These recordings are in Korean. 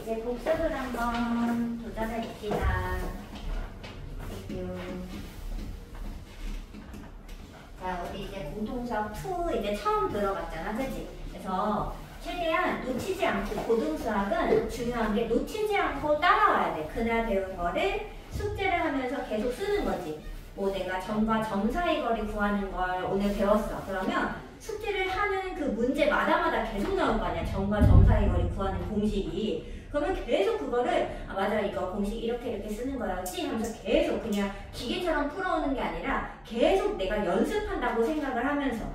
이제 복습을 한번 도전해 봅시다. 자, 우리 이제 공통수학 2 이제 처음 들어갔잖아, 그치? 그래서 최대한 놓치지 않고, 고등수학은 중요한 게 놓치지 않고 따라와야 돼. 그날 배운 거를 숙제를 하면서 계속 쓰는 거지. 뭐 내가 점과 점 사이 거리 구하는 걸 오늘 배웠어. 그러면 숙제를 하는 그 문제마다마다 계속 나올 거 아니야. 점과 점 사이 거리 구하는 공식이. 그러면 계속 그거를 아 맞아 이거 공식 이렇게 쓰는 거였지 하면서 계속 그냥 기계처럼 풀어오는 게 아니라 계속 내가 연습한다고 생각을 하면서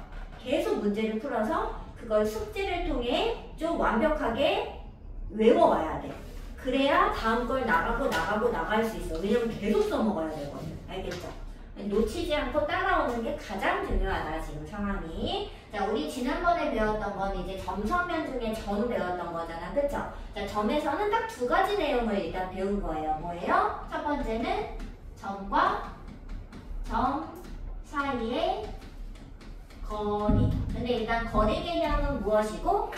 계속 문제를 풀어서 그걸 숙제를 통해 좀 완벽하게 외워와야 돼. 그래야 다음 걸 나갈 수 있어. 왜냐면 계속 써먹어야 되거든. 알겠죠? 놓치지 않고 따라오는 게 가장 중요하다, 지금 상황이. 자, 우리 지난번에 배웠던 건 이제 점선면 중에 점 배웠던 거잖아. 그쵸? 자, 점에서는 딱 두 가지 내용을 일단 배운 거예요. 뭐예요? 첫 번째는 점과 점 사이의 거리. 근데 일단 거리 개념은 무엇이고?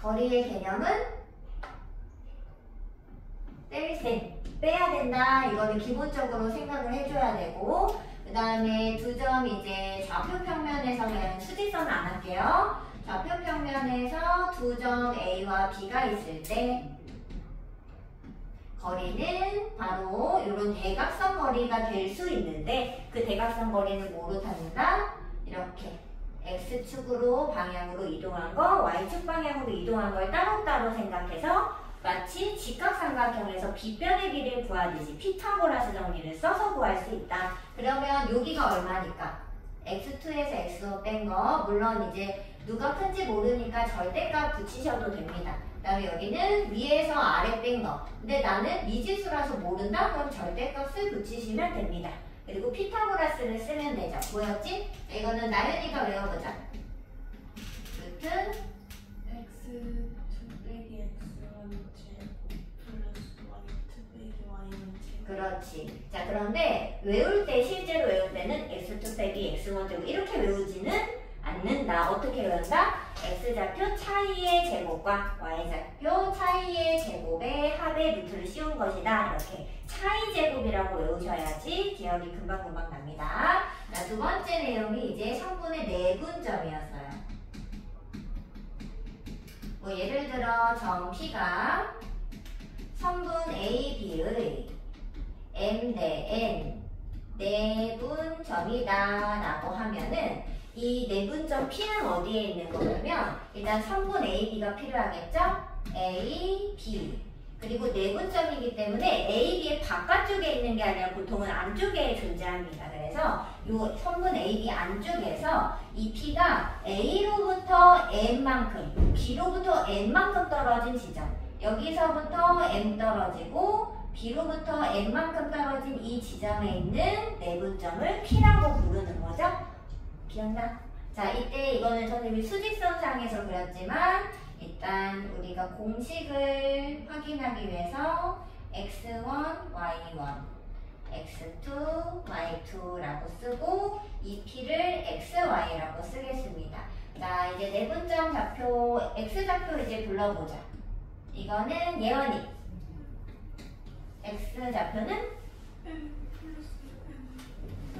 거리의 개념은 뺄셈. 빼야 된다. 이거를 기본적으로 생각을 해줘야 되고, 그 다음에 두 점 이제 좌표평면에서 그냥 수직선은 안 할게요. 좌표평면에서 두 점 A와 B가 있을 때 거리는 바로 이런 대각선 거리가 될 수 있는데 그 대각선 거리는 뭐로 다룬다? 이렇게 X축으로 방향으로 이동한 거, Y축 방향으로 이동한 걸 따로따로 생각해서 마치 직각삼각형에서 빗변의 길이를 구하듯이 피타고라스 정리를 써서 구할 수 있다. 그러면 여기가 얼마니까? x2에서 x5 뺀 거, 물론 이제 누가 큰지 모르니까 절대값 붙이셔도 됩니다. 그 다음에 여기는 위에서 아래 뺀 거. 근데 나는 미지수라서 모른다? 그럼 절대값을 붙이시면 됩니다. 그리고 피타고라스를 쓰면 되죠. 뭐였지? 이거는 나연이가 외워보자. 루트 x 빼기 x1 플러스 y2 빼기 y는 제곱. 그렇지. 자, 그런데 외울 때, 실제로 외울 때는 x2 빼기 x1 제곱 이렇게 외우지는 않는다. 어떻게 외운다? x좌표 차이의 제곱과 y좌표 차이의 제곱의 합의 루트를 씌운 것이다. 이렇게 차이 제곱이라고 외우셔야지 기억이 금방금방 납니다. 자, 두 번째 내용이 이제 성분의 내분점이었어요. 뭐 예를 들어 점 P가 성분 A, B의 M 대 N 내분점이다 라고 하면은 이 내분점 P는 어디에 있는 거냐면 일단 성분 A, B가 필요하겠죠? A, B 그리고 내분점이기 때문에 A, B의 바깥쪽에 있는 게 아니라 보통은 안쪽에 존재합니다. 그래서 이 성분 A, B 안쪽에서 이 P가 A로부터 N만큼, B로부터 N만큼 떨어진 지점 여기서부터 M 떨어지고 B로부터 N만큼 떨어진 이 지점에 있는 내분점을 P라고 부르는 거죠. 기억나? 자, 이때 이거는 선생님이 수직선상에서 그렸지만 일단 우리가 공식을 확인하기 위해서 x1, y1, x2, y2라고 쓰고 이 p를 xy라고 쓰겠습니다. 자, 이제 내분점 좌표, x좌표 이제 불러보자. 이거는 예원이. x좌표는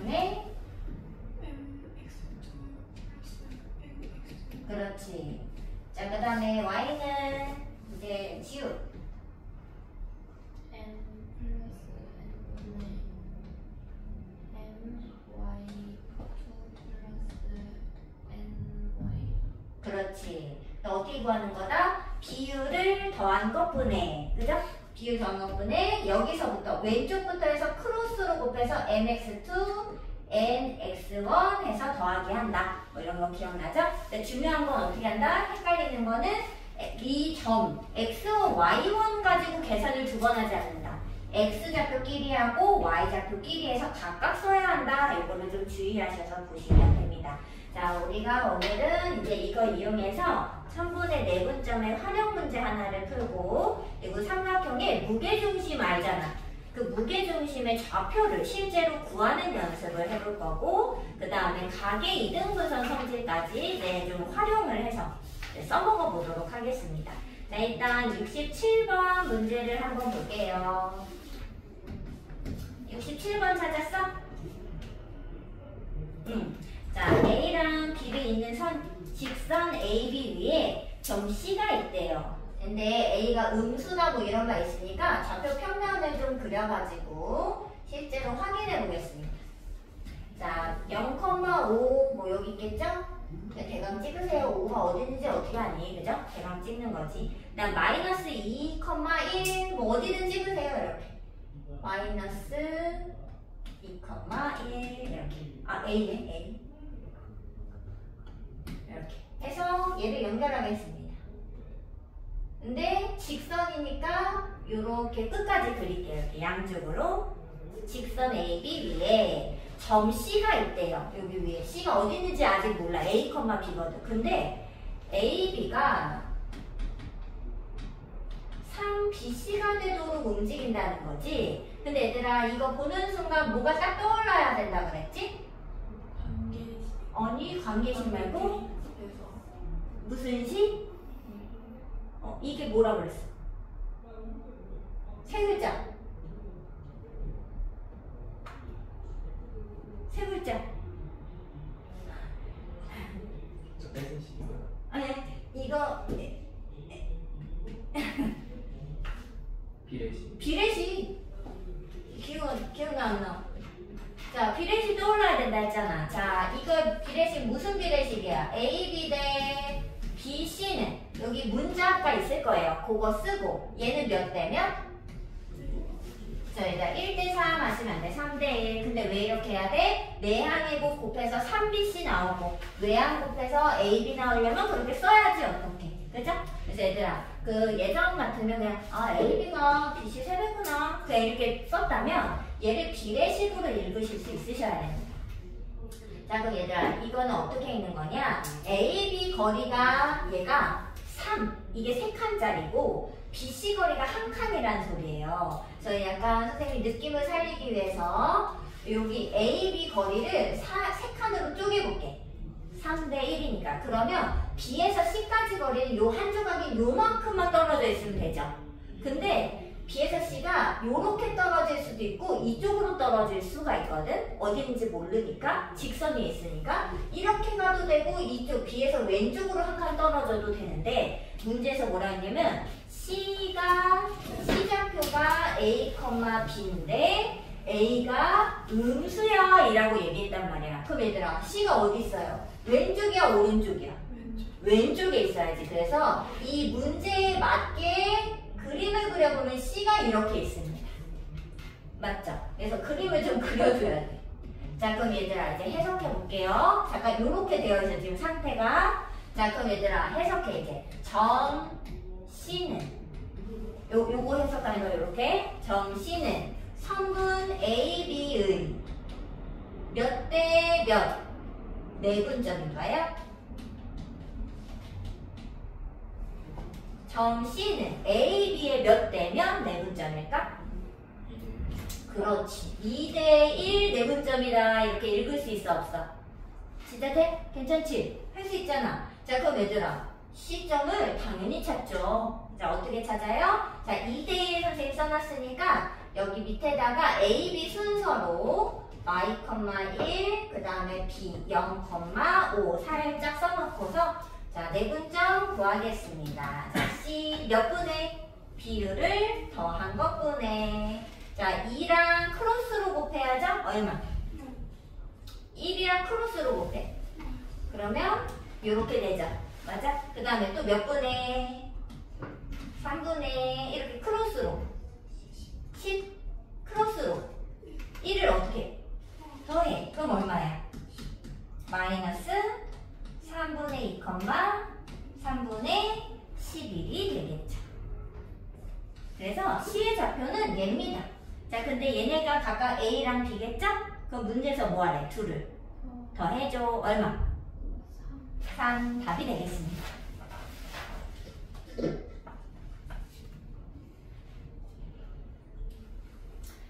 네. 그렇지. 자, 그 다음에 y는 이제 지우. n 플러스 n분의 m y 2 플러스 ny. 그렇지. 어떻게 구하는 거다? 비율을 더한 것분에, 그죠? 비율 더한 것분에 여기서부터 왼쪽부터 해서 크로스로 곱해서 mx2 nx1 해서 더하기 한다. 뭐 이런 거 기억나죠? 근데 중요한 건 어떻게 한다? 헷갈리는 거는 이 점 x1, y1 가지고 계산을 두 번 하지 않는다. x좌표끼리 하고 y좌표끼리 해서 각각 써야 한다. 이거를 좀 주의하셔서 보시면 됩니다. 자, 우리가 오늘은 이제 이거 이용해서 성분의 내분점의 활용 문제 하나를 풀고 그리고 삼각형의 무게중심 알잖아. 그 무게중심의 좌표를 실제로 구하는 연습을 해볼 거고 그 다음에 각의 이등분선 성질까지 좀 활용을 해서 써먹어 보도록 하겠습니다. 자, 일단 67번 문제를 한번 볼게요. 67번 찾았어? 자, A랑 B를 잇는 직선 AB 위에 점 C가 있대요. 근데 A가 음수다 뭐 이런 거 있으니까 좌표 평면을 좀 그려가지고 실제로 확인해 보겠습니다. 자, 0,5 뭐 여기 있겠죠? 대강 찍으세요. 5가 어디 있는지 어떻게 아니? 그죠? 대강 찍는 거지. 그다음 마이너스 2,1 뭐 어디든 찍으세요. 이렇게. 마이너스 2,1 이렇게. 아, A네, A. 이렇게 해서 얘를 연결하겠습니다. 근데 직선이니까 이렇게 끝까지 그릴게요. 이렇게 양쪽으로 직선 AB 위에 점 C가 있대요. 여기 위에 C가 어디 있는지 아직 몰라. A, B거든. 근데 AB가 3BC가 되도록 움직인다는 거지. 근데 얘들아 이거 보는 순간 뭐가 딱 떠올라야 된다 그랬지? 아니 관계식 말고 무슨 시? 이게 뭐라 그랬어? 세 글자. 세 글자. 아니 이거 비례식. 비례식. 기억나 안 나? 자, 비례식 떠올라야 된다 했잖아. 자, 이거 비례식 무슨 비례식이야? AB 대 BC는 여기 문자가 있을 거예요. 그거 쓰고 얘는 몇 대면? 자, 일단 1대 3 하시면 안 돼. 3대 1. 근데 왜 이렇게 해야 돼? 내항이고 곱해서 3BC 나오고 외항 곱해서 AB 나오려면 그렇게 써야지 어떻게. 그죠? 그래서 얘들아 그 예전 같으면 그냥 AB가 BC 세배구나 그냥 이렇게 썼다면 얘를 비례식으로 읽으실 수 있으셔야 됩니다. 자, 그럼 얘들아 이거는 어떻게 읽는 거냐? AB 거리가 얘가 3 이게 3칸짜리고 BC 거리가 1칸이라는 소리예요. 그래서 약간 선생님이 느낌을 살리기 위해서 여기 AB 거리를 3칸으로 쪼개볼게. 3대 1이니까. 그러면 B에서 C까지 거리는 요 한 조각이 요만큼만 떨어져 있으면 되죠. 근데 B에서 C가 요렇게 떨어질 수도 있고 이쪽으로 떨어질 수가 있거든. 어딘지 모르니까 직선이 있으니까 이렇게 가도 되고 이쪽 B에서 왼쪽으로 한 칸 떨어져도 되는데 문제에서 뭐라 했냐면 C가 C좌표가 A, B인데 A가 음수야 이라고 얘기했단 말이야. 그럼 얘들아 C가 어디 있어요? 왼쪽이야 오른쪽이야? 왼쪽에 있어야지. 그래서 이 문제에 맞게 그림을 그려보면 C가 이렇게 있습니다. 맞죠? 그래서 그림을 좀 그려줘야 돼. 자, 그럼 얘들아 이제 해석해 볼게요. 잠깐 요렇게 되어 있어 지금 상태가. 자, 그럼 얘들아 해석해 이제. 점 C는 요거 해석하는 거 요렇게. 점 C는 성분 AB의 몇 대 몇 내분점인가요? 점 C는 AB의 몇 대면 내분점일까? 그렇지. 2대1 내분점이다. 이렇게 읽을 수 있어 없어? 진짜 돼? 괜찮지? 할 수 있잖아. 자, 그럼 얘들아 C점을 당연히 찾죠. 자, 어떻게 찾아요? 자, 2대1 선생님 써놨으니까 여기 밑에다가 AB 순서로 y,1 그 다음에 b 0,5 살짝 써놓고서 자 내분점 구하겠습니다. 자 c 몇 분의 b를 더한 것분의 자 2랑 크로스로 곱해야죠? 얼마? 1이랑 크로스로 곱해. 그러면 이렇게 되죠. 맞아? 그 다음에 또 몇 분의 3분의 이렇게 크로스로 10 크로스로 1을 어떻게 더해? 그럼 얼마야? 마이너스 3분의 2, 3분의 11이 되겠죠. 그래서 C의 좌표는 얘입니다. 자, 근데 얘네가 각각 A랑 B겠죠? 그럼 문제에서 뭐 하래? 둘을 더해줘. 얼마? 3 답이 되겠습니다.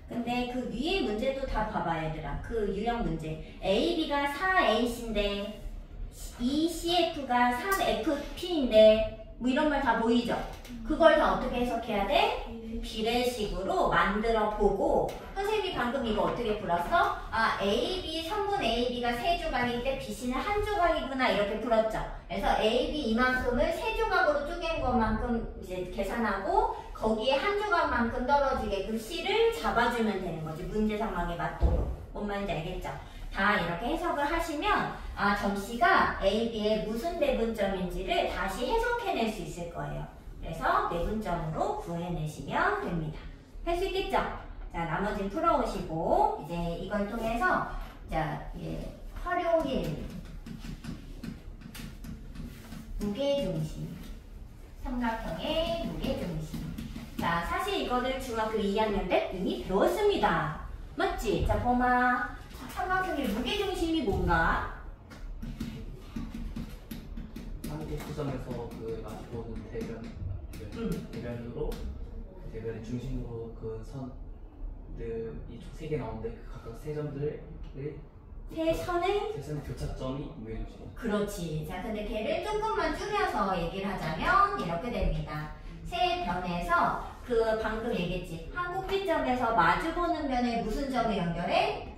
근데 그 위에 문제도 다 봐봐 얘들아. 그 유형 문제 AB가 4AC인데 ECF가 3FP인데 뭐 이런 말 다 보이죠? 그걸 다 어떻게 해석해야 돼? 비례식으로 만들어 보고 선생님이 방금 이거 어떻게 풀었어? 아, AB, 선분 AB가 세 조각일 때 BC는 한 조각이구나 이렇게 풀었죠. 그래서 AB 이만큼을 세 조각으로 쪼갠 것만큼 이제 계산하고 거기에 한 조각만큼 떨어지게끔 C를 잡아주면 되는 거지. 문제 상황에 맞도록. 뭔 말인지 알겠죠? 다 이렇게 해석을 하시면 아, 점C가 AB의 무슨 내분점인지를 다시 해석해낼 수 있을 거예요. 그래서 내분점으로 구해내시면 됩니다. 할 수 있겠죠? 자, 나머지는 풀어오시고 이제 이걸 통해서 자, 활용일 무게중심 삼각형의 무게중심. 자, 사실 이거를 중학교 2학년 때 이미 배웠습니다. 맞지? 자, 범아 삼각형의 무게중심이 뭔가? 한국 구점에서 그 마주보는 대변으로 그 대변의 중심으로 그 선들이 세 개 나오는데 그 각각 세 점들의 세 선의 교차점이 무게중심. 그렇지. 자, 근데 걔를 조금만 줄여서 얘기를 하자면 이렇게 됩니다. 세 변에서 그 방금 얘기했지. 한 꼭지점에서 마주보는 변에 무슨 점을 연결해?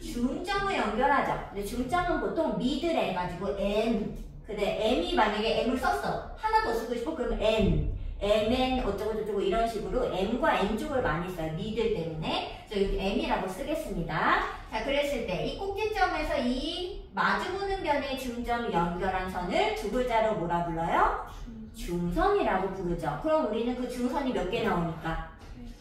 중점을 연결하죠. 근데 중점은 보통 미들 해가지고 M. 근데 M이 만약에 M을 썼어. 하나 더 쓰고 싶어? 그러면 N. MN 어쩌고저쩌고 이런 식으로 M과 N 쪽을 많이 써요. 미들 때문에. 그래서 여기 M이라고 쓰겠습니다. 자, 그랬을 때 이 꼭지점에서 이 마주보는 변의 중점 연결한 선을 두 글자로 뭐라 불러요? 중선이라고 부르죠. 그럼 우리는 그 중선이 몇 개 나오니까?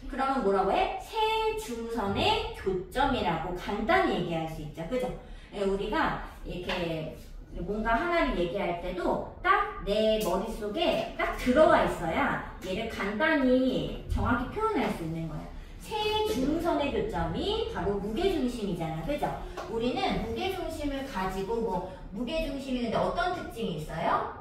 그러면 뭐라고 해? 세 중선의 교점이라고 간단히 얘기할 수 있죠. 그죠? 우리가 이렇게 뭔가 하나를 얘기할 때도 딱 내 머릿속에 딱 들어와 있어야 얘를 간단히 정확히 표현할 수 있는 거야. 세 중선의 교점이 바로 무게중심이잖아. 그죠? 우리는 무게중심을 가지고 뭐 무게중심이 근데 어떤 특징이 있어요?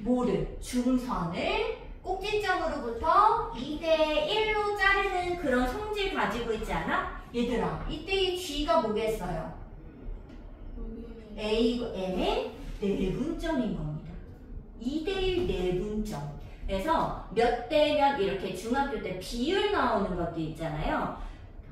뭐를? 중선을 꼭지점으로부터 2대1로 자르는 그런 성질 가지고 있지 않아? 얘들아, 이때 이 G가 뭐겠어요? M의 내분점인 겁니다. 2대1 내분점. 그래서 몇 대 몇 이렇게 중학교 때 비율 나오는 것도 있잖아요.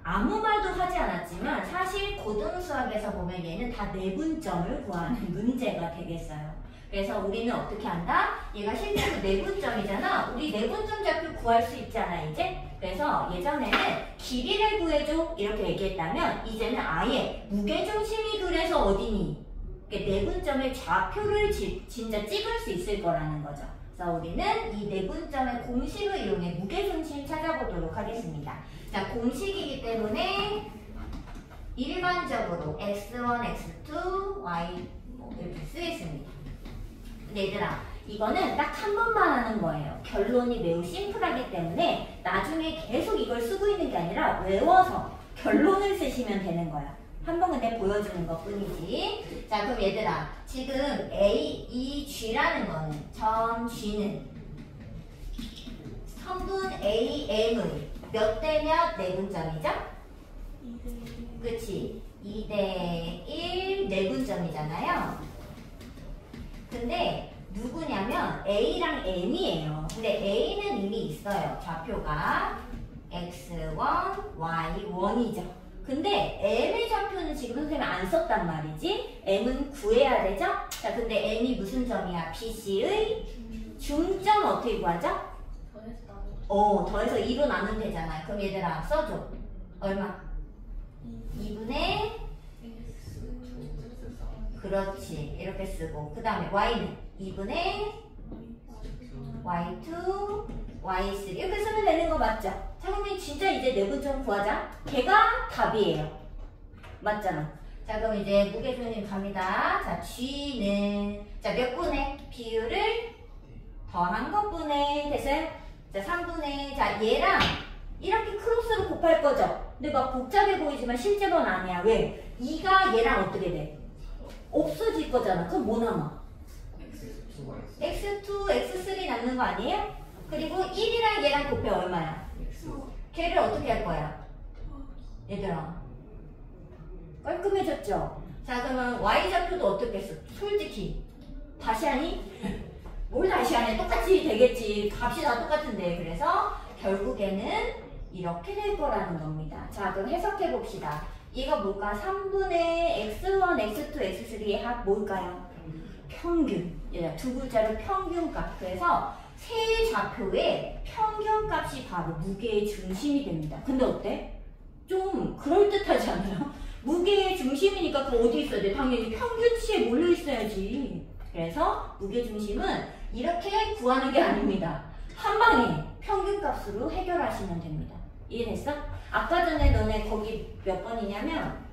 아무 말도 하지 않았지만 사실 고등수학에서 보면 얘는 다 내분점을 구하는 문제가 되겠어요. 그래서 우리는 어떻게 한다? 얘가 실제로 내분점이잖아. 우리 내분점 좌표 구할 수 있잖아, 이제. 그래서 예전에는 길이를 구해줘 이렇게 얘기했다면 이제는 아예 무게중심이 그래서 어디니? 내분점의 좌표를 진짜 찍을 수 있을 거라는 거죠. 그래서 우리는 이 내분점의 공식을 이용해 무게중심 찾아보도록 하겠습니다. 자, 공식이기 때문에 일반적으로 x1, x2, y 이렇게 쓰겠습니다. 근데 얘들아, 이거는 딱 한 번만 하는 거예요. 결론이 매우 심플하기 때문에 나중에 계속 이걸 쓰고 있는 게 아니라 외워서 결론을 쓰시면 되는 거야. 한 번 근데 보여주는 것 뿐이지. 자, 그럼 얘들아, 지금 이 G라는 거는 전 G는 선분 AM의 몇 대 몇 내분점이죠? 그치? 2대1 내분점이잖아요. 근데 누구냐면 A랑 M이에요. 근데 A는 이미 있어요. 좌표가 X1, Y1이죠. 근데 M의 좌표는 지금 선생님이 안 썼단 말이지. M은 구해야 되죠? 자, 근데 M이 무슨 점이야? BC의 중점 어떻게 구하죠? 더해서 2로 나누면 되잖아. 그럼 얘들아 써줘. 얼마? 2분의 그렇지. 이렇게 쓰고 그 다음에 Y는 2분의 Y2, Y3 이렇게 쓰면 되는 거 맞죠? 자, 그러면 진짜 이제 내분점 구하자. 걔가 답이에요. 맞잖아. 자, 그럼 이제 무게중심 갑니다. 자, G는 자, 몇 분의 비율을 더한 것분의 됐어요? 자, 3분의 자, 얘랑 이렇게 크로스로 곱할 거죠? 근데 막 복잡해 보이지만 실제로는 아니야. 왜? 2가 얘랑 어떻게 돼? 없어질 거잖아. 그럼 뭐 남아? X2, X3 남는 거 아니에요? 그리고 1이랑 얘랑 곱해 얼마야? 걔를 어떻게 할 거야? 얘들아 깔끔해졌죠? 자, 그러면 Y좌표도 어떻게 했어? 솔직히 다시 하니? 뭘 다시 하네. 똑같이 되겠지. 값이 다 똑같은데. 그래서 결국에는 이렇게 될 거라는 겁니다. 자, 그럼 해석해 봅시다. 이거 뭘까? 3분의 x1, x2, x3의 합 뭘까요? 평균. 얘들아, 두 글자로 평균값. 그래서 세 좌표의 평균값이 바로 무게의 중심이 됩니다. 근데 어때? 좀 그럴듯하지 않아요? 무게의 중심이니까 그 어디 있어야 돼? 당연히 평균치에 몰려 있어야지. 그래서 무게중심은 이렇게 구하는 게 아닙니다. 한 방에 평균값으로 해결하시면 됩니다. 이해됐어? 아까 전에 너네 거기 몇 번이냐면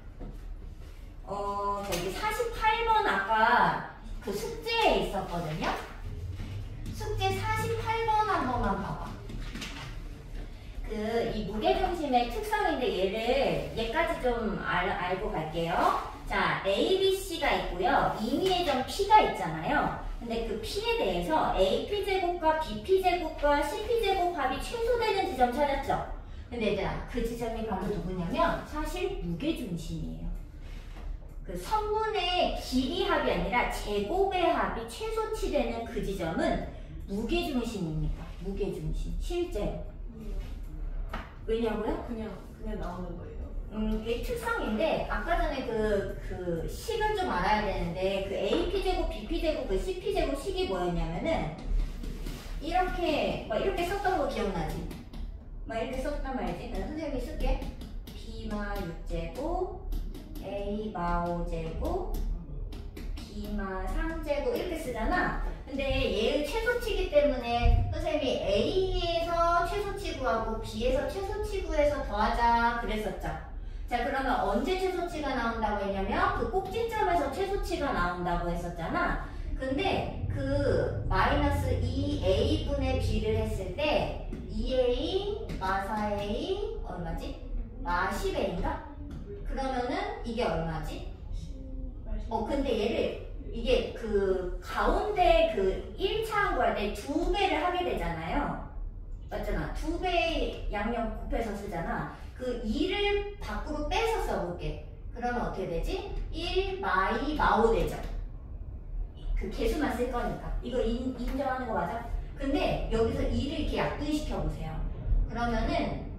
저기 48번 아까 그 숙제에 있었거든요. 숙제 48번 한 번만 봐봐. 이 무게중심의 특성인데 얘까지 좀 알고 갈게요. 자, A, B, C가 있고요. 임의의 점 P가 있잖아요. 근데 그 P에 대해서 AP제곱과 BP제곱과 CP제곱 합이 최소되는 지점 찾았죠? 근데 얘들아, 그 지점이 바로 누구냐면 사실 무게중심이에요. 그 성분의 길이 합이 아니라 제곱의 합이 최소치 되는 그 지점은 무게중심입니다. 무게중심. 실제로. 왜냐고요? 그냥 나오는 거예요. 이게 특성인데 아까 전에 그 식을 좀 알아야 되는데 그 AP제곱, BP제곱, 그 CP제곱 식이 뭐였냐면은 이렇게 썼던 거 기억나지? 이렇게 썼단 말이지. 그럼 선생님이 쓸게. B마 6제곱, A마 5제곱, B마 3제곱 이렇게 쓰잖아. 근데 얘의 최소치기 때문에 선생님이 A에서 최소치 구하고 B에서 최소치 구해서 더하자 그랬었죠. 자, 그러면 언제 최소치가 나온다고 했냐면 그 꼭지점에서 최소치가 나온다고 했었잖아. 근데 그 마이너스 2A분의 B를 했을 때 2A 마 4A 얼마지? 마 10A인가? 그러면은 이게 얼마지? 근데 얘를 이게 그 가운데 그 1차 구할 때 2배를 하게 되잖아요. 맞잖아. 2배 양력 곱해서 쓰잖아. 그 2를 밖으로 빼서 써볼게. 그러면 어떻게 되지? 1 마이 마5 되죠. 그 개수만 쓸 거니까. 이거 인정하는 거 맞아? 근데 여기서 2를 이렇게 약분시켜 보세요. 그러면은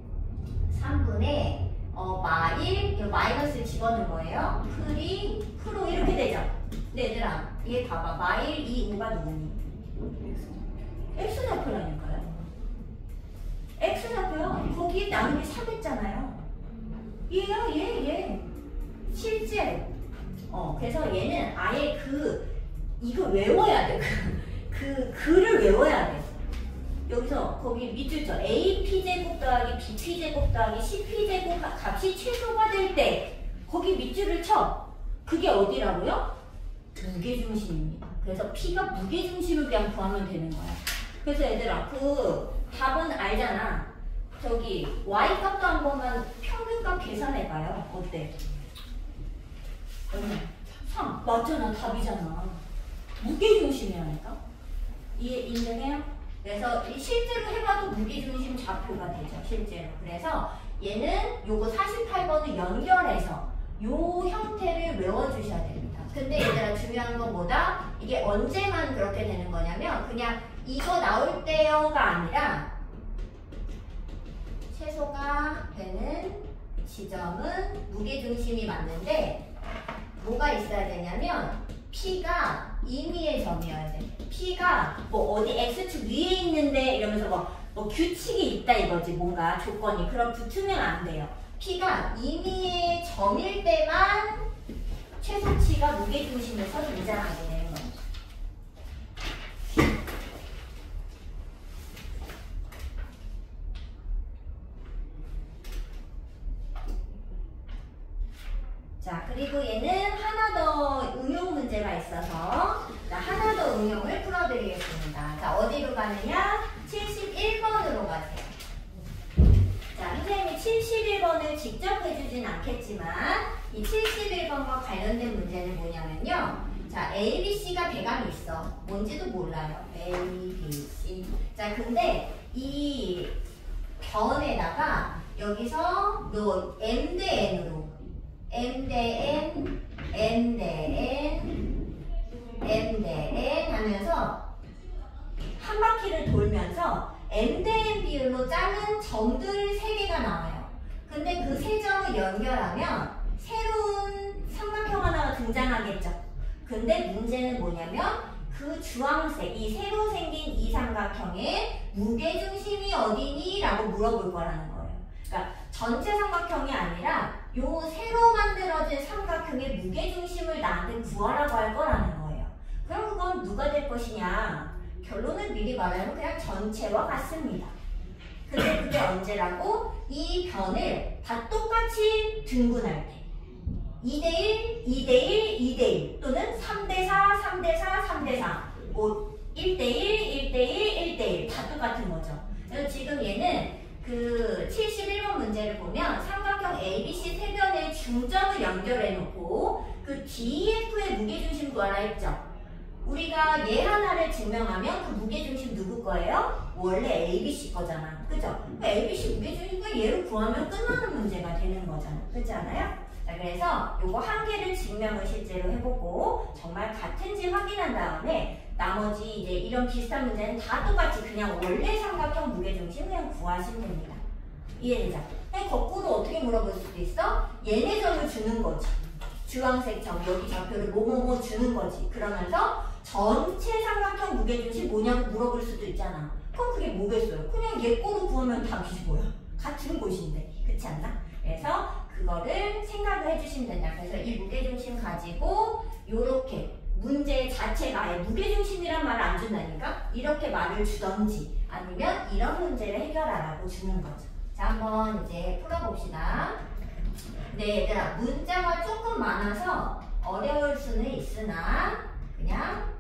3분의 마1 마이너스 집어넣은 거예요. 풀이 프로 이렇게 되죠. 근데 얘들아, 얘 봐봐. 마1, 2, 5가 누구니? X좌표라니까요. X좌표요. 거기에 남은 게 3 했잖아요. 얘요, 얘. 실제로. 그래서 얘는 아예 이거 외워야 돼. 글을 외워야 돼. 여기서 거기 밑줄 쳐. AP제곱 더하기 BP제곱 더하기 CP제곱 값이 최소가 될 때 거기 밑줄을 쳐. 그게 어디라고요? 무게중심입니다. 그래서 P가 무게중심을 그냥 구하면 되는 거야. 그래서 얘들아, 그 답은 알잖아. 저기 Y값도 한 번만 평균값 계산해봐요. 어때? 3. 맞잖아. 답이잖아. 무게중심이라니까? 인정해요? 그래서 실제로 해봐도 무게중심 좌표가 되죠. 실제로. 그래서 얘는 요거 48번을 연결해서 요 형태를 외워주셔야 됩니다. 근데 얘들아, 중요한 건 뭐다? 이게 언제만 그렇게 되는 거냐면 그냥 이거 나올 때요가 아니라 최소가 되는 지점은 무게중심이 맞는데 뭐가 있어야 되냐면 P가 임의의 점이어야 돼. P가 뭐 어디 X축 위에 있는데 이러면서 뭐 규칙이 있다 이거지. 뭔가 조건이. 그럼 붙으면 안 돼요. P가 임의의 점일 때만 최소치가 무게중심을 서로 이장하게 되는 거예요. 자, 그리고 얘는 하나 더 응용 문제가 있어서 하나 더 응용을 풀어드리겠습니다. 자, 어디로 가느냐? 71번으로 가세요. 자, 선생님이 71번을 직접 해주진 않겠지만 이 71번과 관련된 문제는 뭐냐면요. 자, A, B, C가 대강이 있어. 뭔지도 몰라요. A, B, C. 자, 근데 이 변에다가 여기서 요 M 대 N으로 M 대 N, N 대 N, M 대 N 하면서 바퀴를 돌면서 m 대 n 비율로 짜는 점들 3개가 나와요. 근데 그 3점을 연결하면 새로운 삼각형 하나가 등장하겠죠. 근데 문제는 뭐냐면 그 주황색, 이 새로 생긴 이 삼각형의 무게중심이 어디니? 라고 물어볼 거라는 거예요. 그러니까 전체 삼각형이 아니라 요 새로 만들어진 삼각형의 무게중심을 나한테 구하라고 할 거라는 거예요. 그럼 그건 누가 될 것이냐? 결론을 미리 말하면 그냥 전체와 같습니다. 근데 그게 언제라고? 이 변을 다 똑같이 등분할 때 2대1, 2대1, 2대1 또는 3대4, 3대4, 3대4 뭐 1대1, 1대1, 1대1 다 똑같은 거죠. 그래서 지금 얘는 그 71번 문제를 보면 삼각형 ABC 세 변의 중점을 연결해 놓고 그 DEF의 무게중심 구하라 했죠. 우리가 얘 하나를 증명하면 그 무게중심 누구 거예요? 원래 ABC 거잖아. 그죠? ABC 무게중심과 얘를 구하면 끝나는 문제가 되는 거잖아. 그렇지 않아요? 자, 그래서 요거 한 개를 증명을 실제로 해보고 정말 같은지 확인한 다음에 나머지 이제 이런 비슷한 문제는 다 똑같이 그냥 원래 삼각형 무게중심 그냥 구하시면 됩니다. 이해되죠? 거꾸로 어떻게 물어볼 수도 있어? 얘네 점을 주는 거지. 주황색 점, 여기 좌표를 뭐뭐뭐 주는 거지. 그러면서 전체 삼각형 무게중심 뭐냐고 물어볼 수도 있잖아. 그럼 그게 뭐겠어요? 그냥 얘 꼬로 구하면 답이 뭐야? 같은 곳인데. 그렇지 않나? 그래서 그거를 생각을 해주시면 된다. 그래서 이 무게중심 가지고 요렇게 문제 자체가 아예 무게중심이란 말을 안 준다니까? 이렇게 말을 주던지 아니면 이런 문제를 해결하라고 주는 거죠. 자, 한번 이제 풀어봅시다. 네, 얘들아, 문자가 조금 많아서 어려울 수는 있으나 그냥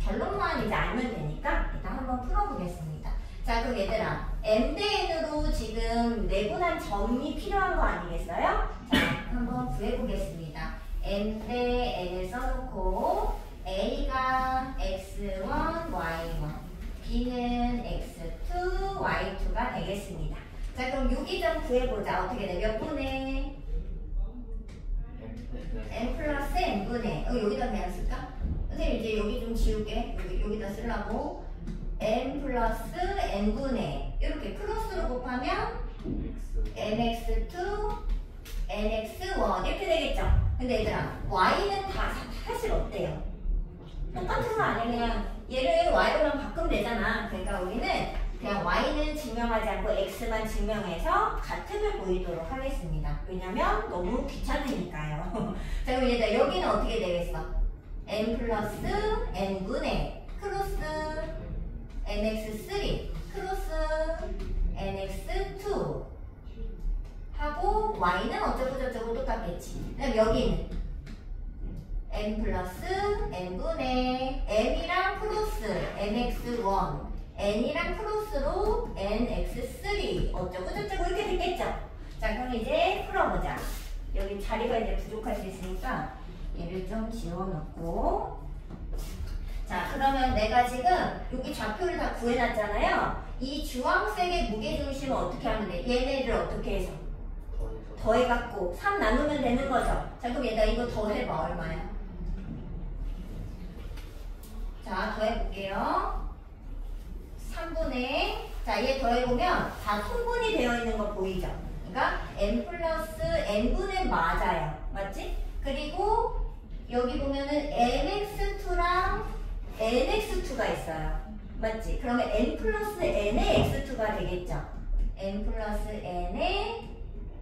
결론만 이제 알면 되니까 일단 한번 풀어보겠습니다. 자, 그럼 얘들아, m 대 n으로 지금 내분한 점이 필요한 거 아니겠어요? 자, 한번 구해보겠습니다. m 대 n을 써놓고 a가 x1, y1, b는 x2, y2가 되겠습니다. 자, 그럼 여기 좀 구해보자. 어떻게 돼? 몇 분의? n 플러스 n분의 여기다 그냥 쓸까? 선생님 이제 여기 좀 지울게. 여기다 쓰려고 n 플러스 n분의 이렇게 크로스로 곱하면 nx2, nx1 이렇게 되겠죠? 근데 얘들아 y는 다 사실 어때요? 똑같은 거 아니야? 그냥 얘를 y로만 바꾸면 되잖아. 그러니까 우리는 그냥 y는 증명하지 않고 x만 증명해서 같음을 보이도록 하겠습니다. 왜냐면 너무 귀찮으니까요. 자, 그럼 얘들아 여기는 어떻게 되겠어? n 플러스 n분의 크로스 nx3 크로스 nx2 하고 y는 어쩌고 저쩌고 똑같겠지. 그럼 여기는 n 플러스 n분의 n이랑 크로스 nx1 n이랑 크로스로 nx3 어쩌고 저쩌고 이렇게 됐겠죠. 자, 그럼 이제 풀어보자. 여기 자리가 이제 부족할 수 있으니까 얘를 좀 지워놓고 자, 그러면 내가 지금 여기 좌표를 다 구해놨잖아요. 이 주황색의 무게중심을 어떻게 하면 돼? 얘네를 어떻게 해서? 더해갖고 3 나누면 되는 거죠. 자, 그럼 얘들아 이거 더해봐. 얼마야? 자, 더해볼게요. 3분의 자, 얘 더해보면 다 통분이 되어 있는 거 보이죠? 그러니까 n 플러스 n분의 맞아요. 맞지? 그리고 여기 보면은 nx2랑 nx2가 있어요. 맞지? 그러면 n 플러스 n의 x2가 되겠죠? n 플러스 n의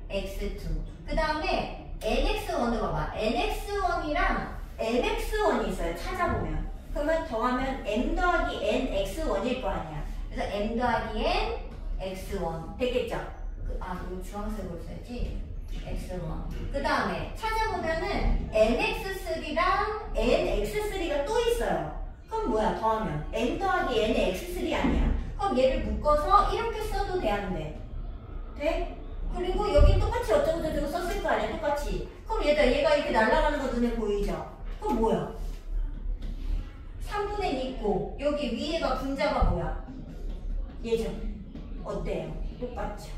x2 그 다음에 nx1을 봐봐. nx1이랑 nx1이 있어요. 찾아보면 그러면 더하면 m 더하기 nx1일 거 아니야. 그래서 m 더하기 n x1 되겠죠? 이거 주황색으로 써야지. x1 그 다음에 찾아보면은 nx3랑 nx3가 또 있어요. 그럼 뭐야? 더하면 n 더하기 n의 x3 아니야. 그럼 얘를 묶어서 이렇게 써도 돼? 안 돼? 돼? 그리고 여기 똑같이 어쩌고 저쩌고 썼을 거 아니야? 똑같이. 그럼 얘가 이렇게 날아가는 거 눈에 보이죠? 그럼 뭐야? 3분의 2 있고 여기 위에가 분자가 뭐야? 얘죠? 어때요? 똑같죠?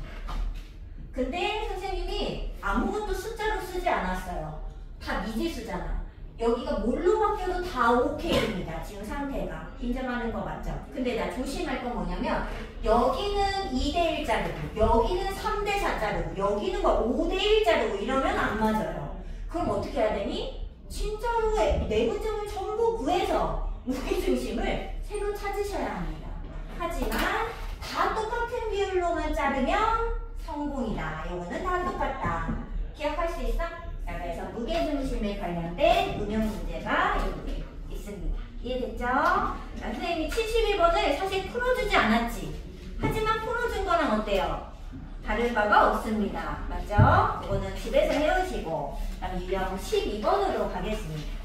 근데 선생님이 아무것도 숫자로 쓰지 않았어요. 다 미지수잖아. 여기가 뭘로 바뀌어도 다 오케이입니다. 지금 상태가. 긴장하는 거 맞죠? 근데 나 조심할 건 뭐냐면 여기는 2대1 자르고 여기는 3대4 자르고 여기는 뭐 5대1 자르고 이러면 안 맞아요. 그럼 어떻게 해야 되니? 진짜로 내분점을 전부 구해서 무게중심을 새로 찾으셔야 합니다. 하지만 다 똑같은 비율로만 자르면 성공이다. 요거는 다 똑같다. 기억할 수 있어? 자, 그래서 무게중심에 관련된 운영 문제가 여기 있습니다. 이해됐죠? 자, 선생님이 71번을 사실 풀어주지 않았지. 하지만 풀어준 거랑 어때요? 다를 바가 없습니다. 맞죠? 이거는 집에서 해오시고 그다음 유형 12번으로 가겠습니다.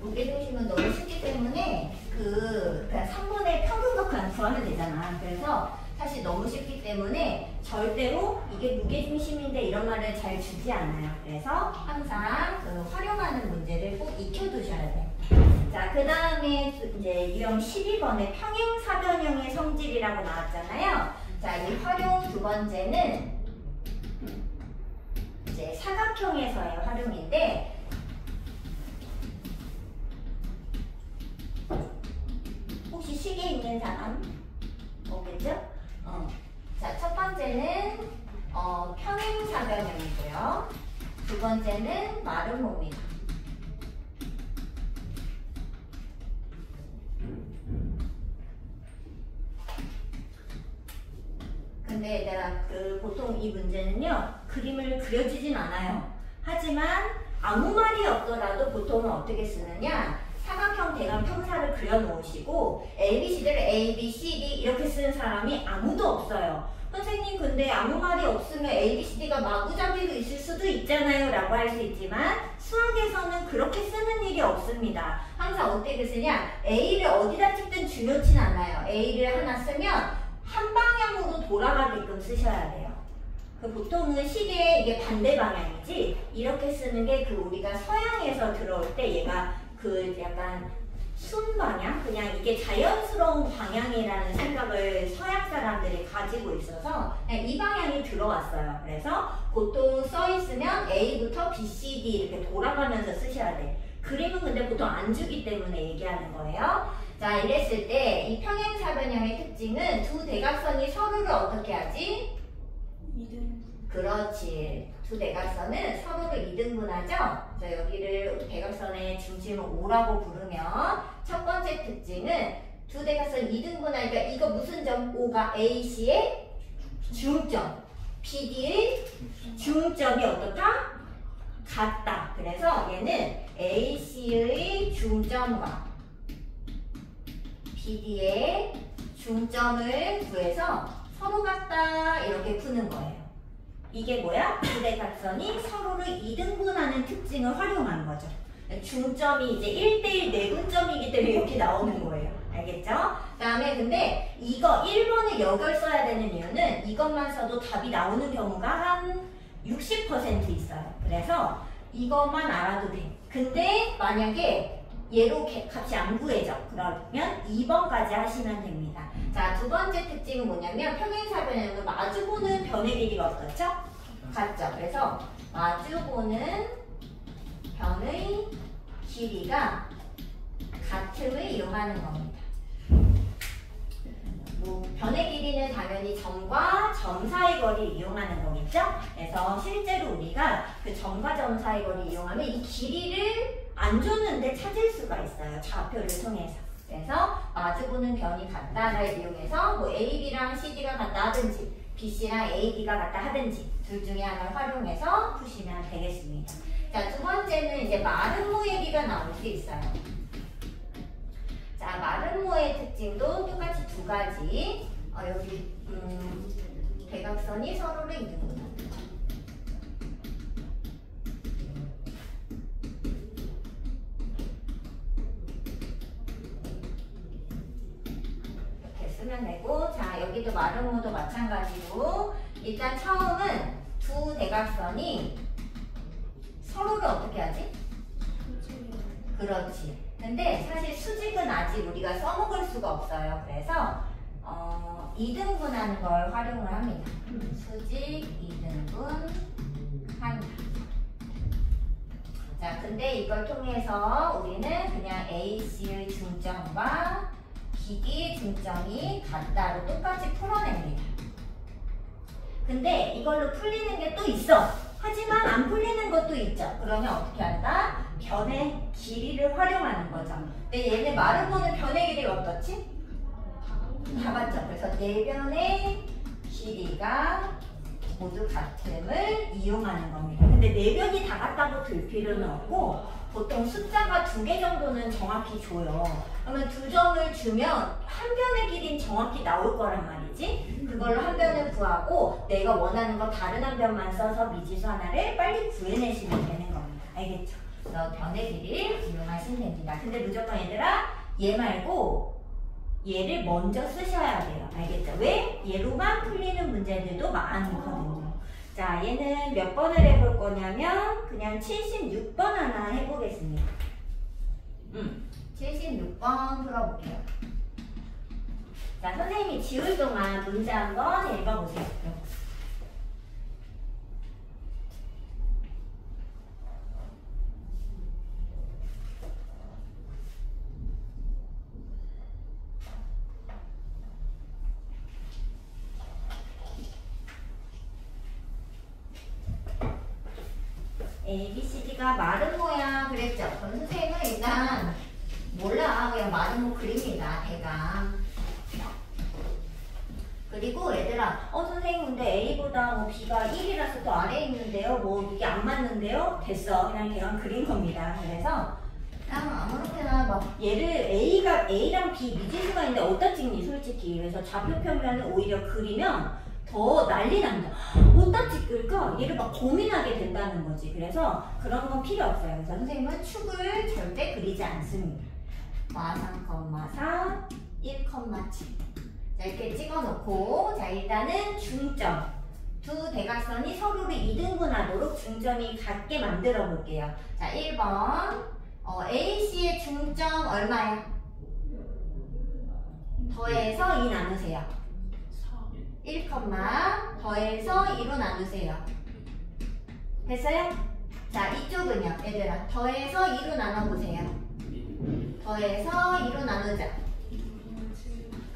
무게중심은 너무 쉽기 때문에 그냥 3번의 평균각만 구하면 되잖아. 그래서 사실 너무 쉽기 때문에 절대로 이게 무게중심인데 이런 말을 잘 주지 않아요. 그래서 항상 활용하는 문제를 꼭 익혀두셔야 돼요. 자, 그 다음에 이제 유형 12번의 평행사변형의 성질이라고 나왔잖아요. 자, 이 활용 두 번째는 이제 사각형에서의 활용인데 혹시 시계 있는 사람? 없겠죠? 자, 첫 번째는 평행사변형이고요. 두 번째는 마름모입니다. 근데 내가 보통 이 문제는요, 그림을 그려주진 않아요. 하지만 아무 말이 없더라도 보통은 어떻게 쓰느냐, 사각형, 대각, 평사를 그려놓으시고 ABCD를 A, B, C, D 이렇게 쓰는 사람이 아무도 없어요. 선생님 근데 아무 말이 없으면 A, B, C, D가 마구잡이로 있을 수도 있잖아요 라고 할 수 있지만 수학에서는 그렇게 쓰는 일이 없습니다. 항상 어떻게 쓰냐, A를 어디다 찍든 중요치 않아요. A를 하나 쓰면 한 방향으로 돌아가게끔 쓰셔야 돼요. 보통은 시계에 이게 반대 방향이지 이렇게 쓰는 게 우리가 서양에서 들어올 때 얘가 약간 순방향? 그냥 이게 자연스러운 방향이라는 생각을 서양 사람들이 가지고 있어서 그냥 이 방향이 들어왔어요. 그래서 보통 써 있으면 A부터 B, C, D 이렇게 돌아가면서 쓰셔야 돼. 그림은 근데 보통 안 주기 때문에 얘기하는 거예요. 자, 이랬을 때 이 평행사변형의 특징은 두 대각선이 서로를 어떻게 하지? 2등. 그렇지. 두 대각선은 서로를 2등분하죠? 자, 여기를 대각선의 중심을 O라고 부르면 첫 번째 특징은 두 대각선 2등분하니까 이거 무슨 점? O가 AC의 중점, BD의 중점이 어떻다? 같다. 그래서 얘는 AC의 중점과 BD의 중점을 구해서 서로 같다 이렇게 푸는 거예요. 이게 뭐야? 두 대각선이 서로를 2등분하는 특징을 활용한 거죠. 중점이 이제 1대1 내분점이기 때문에 이렇게 나오는 거예요. 알겠죠? 그 다음에 근데 이거 1번을 여걸 써야 되는 이유는 이것만 써도 답이 나오는 경우가 한 60% 있어요. 그래서 이것만 알아도 돼. 근데 만약에 얘로 값이 안 구해져. 그러면 2번까지 하시면 됩니다. 자, 두 번째 특징은 뭐냐면 평행사변형은 마주보는 변의 길이가 어떻죠? 같죠. 그래서 마주보는 변의 길이가 같음을 이용하는 겁니다. 변의 길이는 당연히 점과 점 사이 거리를 이용하는 거겠죠? 그래서 실제로 우리가 그 점과 점 사이 거리를 이용하면 이 길이를 안 줬는데 찾을 수가 있어요. 좌표를 통해서. 그래서 마주보는 변이 같다를 이용해서 뭐 AB랑 CD가 같다 하든지 BC랑 AD가 같다 하든지 둘 중에 하나를 활용해서 푸시면 되겠습니다. 자, 두 번째는 이제 마름모의 비가 나올 수 있어요. 자, 마름모의 특징도 똑같이 두 가지. 여기 대각선이 서로를 이등분한다. 이렇게 쓰면 되고, 자, 여기도 마름모도 마찬가지로 일단 처음은 두 대각선이 서로를 어떻게 하지? 그렇지. 근데 사실 수직은 아직 우리가 써먹을 수가 없어요. 그래서 2등분하는 걸 활용을 합니다. 수직 2등분 한다. 자, 근데 이걸 통해서 우리는 그냥 AC의 중점과 BD의 중점이 같다로 똑같이 풀어냅니다. 근데 이걸로 풀리는 게 또 있어. 하지만 안 풀리는 것도 있죠. 그러면 어떻게 한다? 변의 길이를 활용하는 거죠. 근데 얘네 마름모는 변의 길이가 어떻지? 다 같죠. 그래서 네 변의 길이가 모두 같음을 이용하는 겁니다. 근데 네 변이 다 같다고 들 필요는 없고 보통 숫자가 2개 정도는 정확히 줘요. 그러면 2점을 주면 한 변의 길이는 정확히 나올 거란 말이지. 그걸로 한 변을 구하고 내가 원하는 거 다른 한 변만 써서 미지수 하나를 빨리 구해내시면 되는 겁니다. 알겠죠? 그래서 변의 길이를 이용하시면 됩니다. 근데 무조건 얘들아 얘 말고 얘를 먼저 쓰셔야 돼요. 알겠죠? 왜? 얘로만 풀리는 문제들도 많거든요. 자, 얘는 몇 번을 해볼 거냐면 그냥 76번 하나 해보겠습니다. 76번 풀어볼게요. 자, 선생님이 지울 동안 문제 한번 읽어보세요. A, B, C, D가 마름모야 그랬죠? 그럼 선생님은 일단 몰라. 그냥 마름모 그립니다. 대강. 그리고 얘들아 선생님 근데 A보다 뭐 B가 1이라서 더 아래에 있는데요? 뭐 이게 안 맞는데요? 됐어. 그냥 대강 그린 겁니다. 그래서 그냥 아무렇게나 막 얘를 A랑 B 미지수가 있는데 어디다 찍니 솔직히. 그래서 좌표 평면을 오히려 그리면 더 난리 납니다. 어디다 찍을까? 얘를 막 고민하게 된다는 거지. 그래서 그런 건 필요 없어요. 그래서 선생님은 축을 절대 그리지 않습니다. 3,4, 1,7 자, 이렇게 찍어놓고 자 일단은 중점 두 대각선이 서로를 2등분하도록 중점이 같게 만들어 볼게요. 자 1번 AC의 중점 얼마야? 더해서 2 나누세요. 1, 더해서 2로 나누세요. 됐어요? 자 이쪽은요 얘들아 더해서 2로 나눠보세요. 더해서 2로 나누자.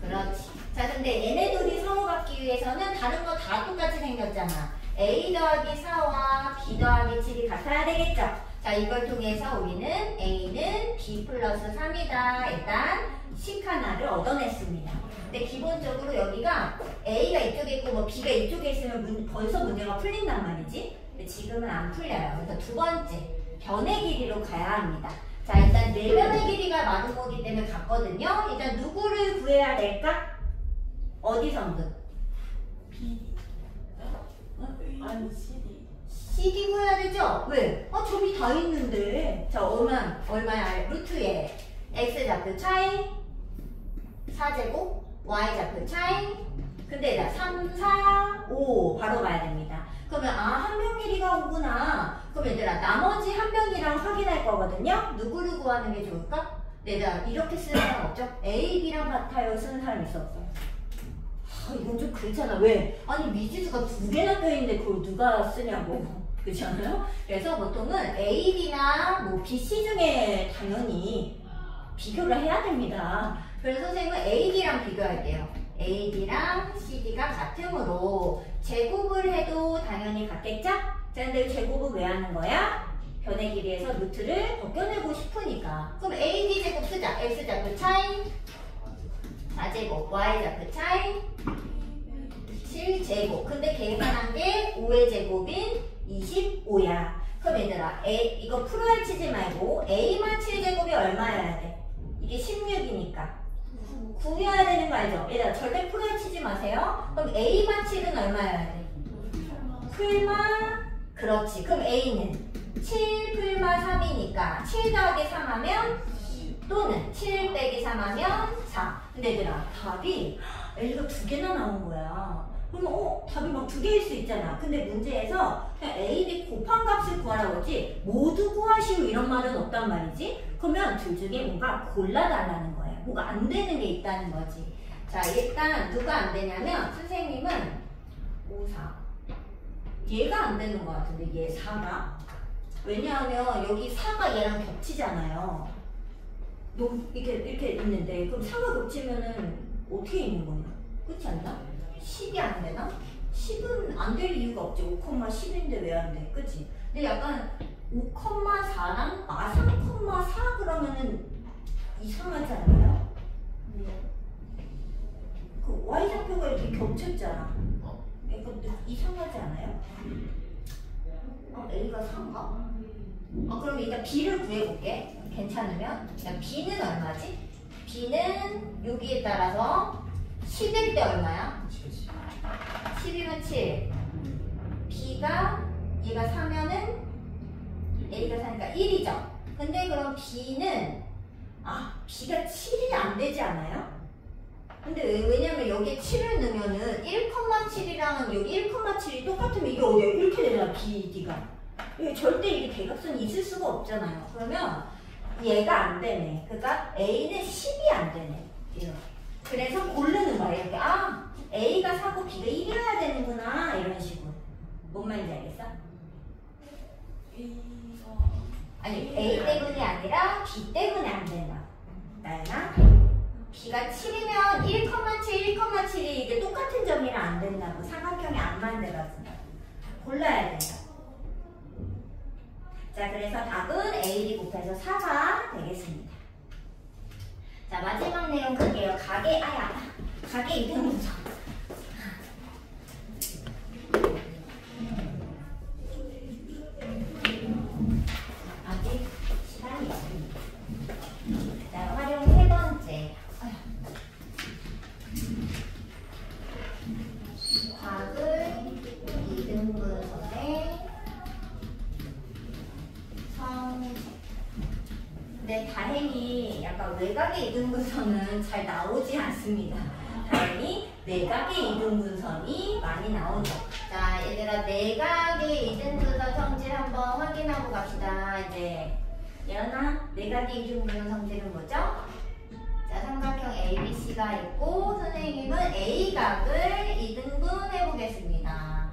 그렇지. 자 근데 얘네 둘이 서로 갖기 위해서는 다른 거 다 똑같이 생겼잖아. A 더하기 4와 B 더하기 7이 같아야 되겠죠? 자 이걸 통해서 우리는 A는 B 플러스 3이다. 일단 식 하나를 얻어냈습니다. 근데 기본적으로 여기가 A가 이쪽에 있고 뭐 B가 이쪽에 있으면 벌써 문제가 풀린단 말이지. 근데 지금은 안 풀려요. 그래서 두 번째 변의 길이로 가야 합니다. 자 일단 네 변의 길이가 마름모기 때문에 같거든요. 일단 누구를 구해야 될까? 어디선든 B. 아니 CD. CD 구해야 되죠? 왜? 점이 다 있는데. 자 얼마야? 루트에 x좌표 차이 4제곱 y좌표 차이 근데 나 3, 4, 5 바로 가야 됩니다. 그러면 한 변 길이가 오구나. 그럼 얘들아 나머지 한 변이랑 확인할 거거든요. 누구를 구하는 게 좋을까? 얘들아 이렇게 쓰는 사람 없죠? A, B랑 같아요 쓰는 사람 있어 없어? 이건 좀 그렇잖아. 왜? 아니 미지수가 2개나 껴있는데 그걸 누가 쓰냐고. 그렇잖아요? 그래서 보통은 A, B나 뭐 B, C 중에 당연히 비교를 해야 됩니다. 그래서 선생님은 A, D랑 비교할게요. A, D랑 C, D가 같으므로 제곱을 해도 당연히 같겠죠? 자 근데 제곱을 왜 하는 거야? 변의 길이에서 루트를 벗겨내고 싶으니까. 그럼 A, D 제곱 쓰자. X좌표 차이 4제곱 Y좌표 차이 7제곱 근데 계산한 게 5의 제곱인 25야. 그럼 얘들아 이거 풀어야 치지 말고 A만 7제곱이 얼마여야 돼? 이게 16이니까 9여야 되는 거 알죠? 얘들아 절대 풀어야 치지 마세요. 그럼 A만 7은 얼마여야 돼? 풀마 그렇지. 그럼 A는 7 풀마 3이니까 7 더하기 3 하면 또는 7 빼기 3 하면 4. 근데 얘들아 답이 A가 2개나 나온 거야. 그러면 답이 막 두 개일 수 있잖아. 근데 문제에서 그냥 A, B 곱한 값을 구하라고 했지 모두 구하시오 이런 말은 없단 말이지. 그러면 둘 중에 뭔가 골라달라는 거야. 뭐가 안 되는 게 있다는 거지. 자, 일단 누가 안 되냐면 선생님은 5, 4 얘가 안 되는 것 같은데 얘 4가 왜냐하면 여기 4가 얘랑 겹치잖아요. 이렇게 있는데 그럼 4가 겹치면은 어떻게 있는 거냐? 그렇지 않나? 10이 안 되나? 10은 안 될 이유가 없지. 5,10인데 왜 안 돼? 그치? 근데 약간 5,4랑 3,4 그러면은 이상하지 않나요? 그 Y좌표가 이렇게 겹쳤잖아. 이거 이상하지 않아요? A가 4인가? 그럼 일단 B를 구해볼게. 괜찮으면. 자, B는 얼마지? B는 여기에 따라서 10일 때 얼마야? 10이면 7. B가 얘가 4면은 A가 4니까 1이죠. 근데 그럼 B는 B가 7이 안 되지 않아요? 근데 왜냐면 여기에 7을 넣으면은 1,7이랑 여기 1,7이 똑같으면 이게 어디야? 이렇게 되잖아, BD가. 절대 이게 대각선이 있을 수가 없잖아요. 그러면 얘가 안 되네. 그러니까 A는 10이 안 되네. 이렇게. 그래서 고르는 거야. 이렇게. A가 4고 B가 1이어야 되는구나. 이런 식으로. 뭔 말인지 알겠어? 아니, A 때문이 아니라 B 때문에 안 된다. 나연아? B가 7이면 1,7, 1,7이 이게 똑같은 점이라 안 된다고. 삼각형이 안 만들어진다. 골라야 된다. 자, 그래서 답은 A, B 곱해서 4가 되겠습니다. 자, 마지막 내용 갈게요. 가계 이동 분석. 아직 시간이 있습니다. 자, 활용 세 번째. 곽을 이등분선의 성색. 근데 다행히 약간 외곽의 이등분선은 잘 나오지 않습니다. 다행히 내각의 이등분선이 많이 나오죠. 자, 얘들아, 내각의 이등분선 성질 한번 확인하고 갑시다. 이제 예언아, 내각의 이등분선 성질은 뭐죠? 자, 삼각형 ABC가 있고 선생님은 A각을 이등분해 보겠습니다.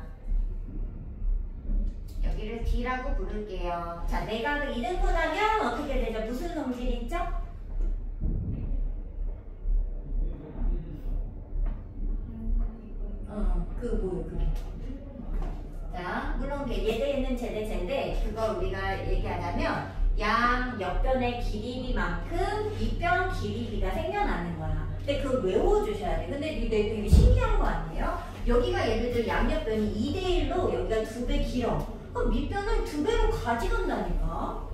여기를 D라고 부를게요. 자, 내각을 이등분하면 어떻게 되죠? 무슨 성질이 있죠? 자, 물론 얘대는 제대제인데 그걸 우리가 얘기하자면 양 옆변의 길이만큼 밑변 길이가 생겨나는 거야. 근데 그걸 외워주셔야 돼. 근데 이게 되게 신기한 거 아니에요? 여기가 예를 들어 양옆변이 2대1로 여기가 2배 길어. 그럼 밑변을 2배로 가져간다니까?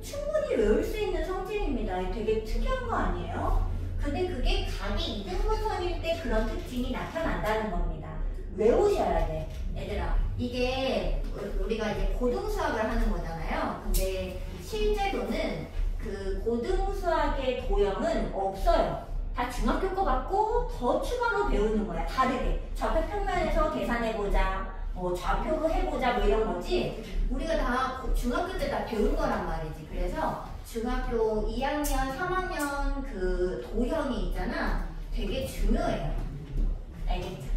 충분히 외울 수 있는 성질입니다. 되게 특이한 거 아니에요? 근데 그게 각이 이등분선일 때 그런 특징이 나타난다는 겁니다. 외우셔야 돼. 얘들아, 이게 우리가 이제 고등수학을 하는 거잖아요. 근데 실제로는 그 고등수학의 도형은 없어요. 다 중학교 거 같고 더 추가로 배우는 거야. 다르게. 좌표 평면에서 계산해보자. 좌표로 해보자. 뭐 이런 거지. 우리가 다 중학교 때 다 배운 거란 말이지. 그래서 중학교 2학년, 3학년 그 도형이 있잖아. 되게 중요해요. 알겠죠?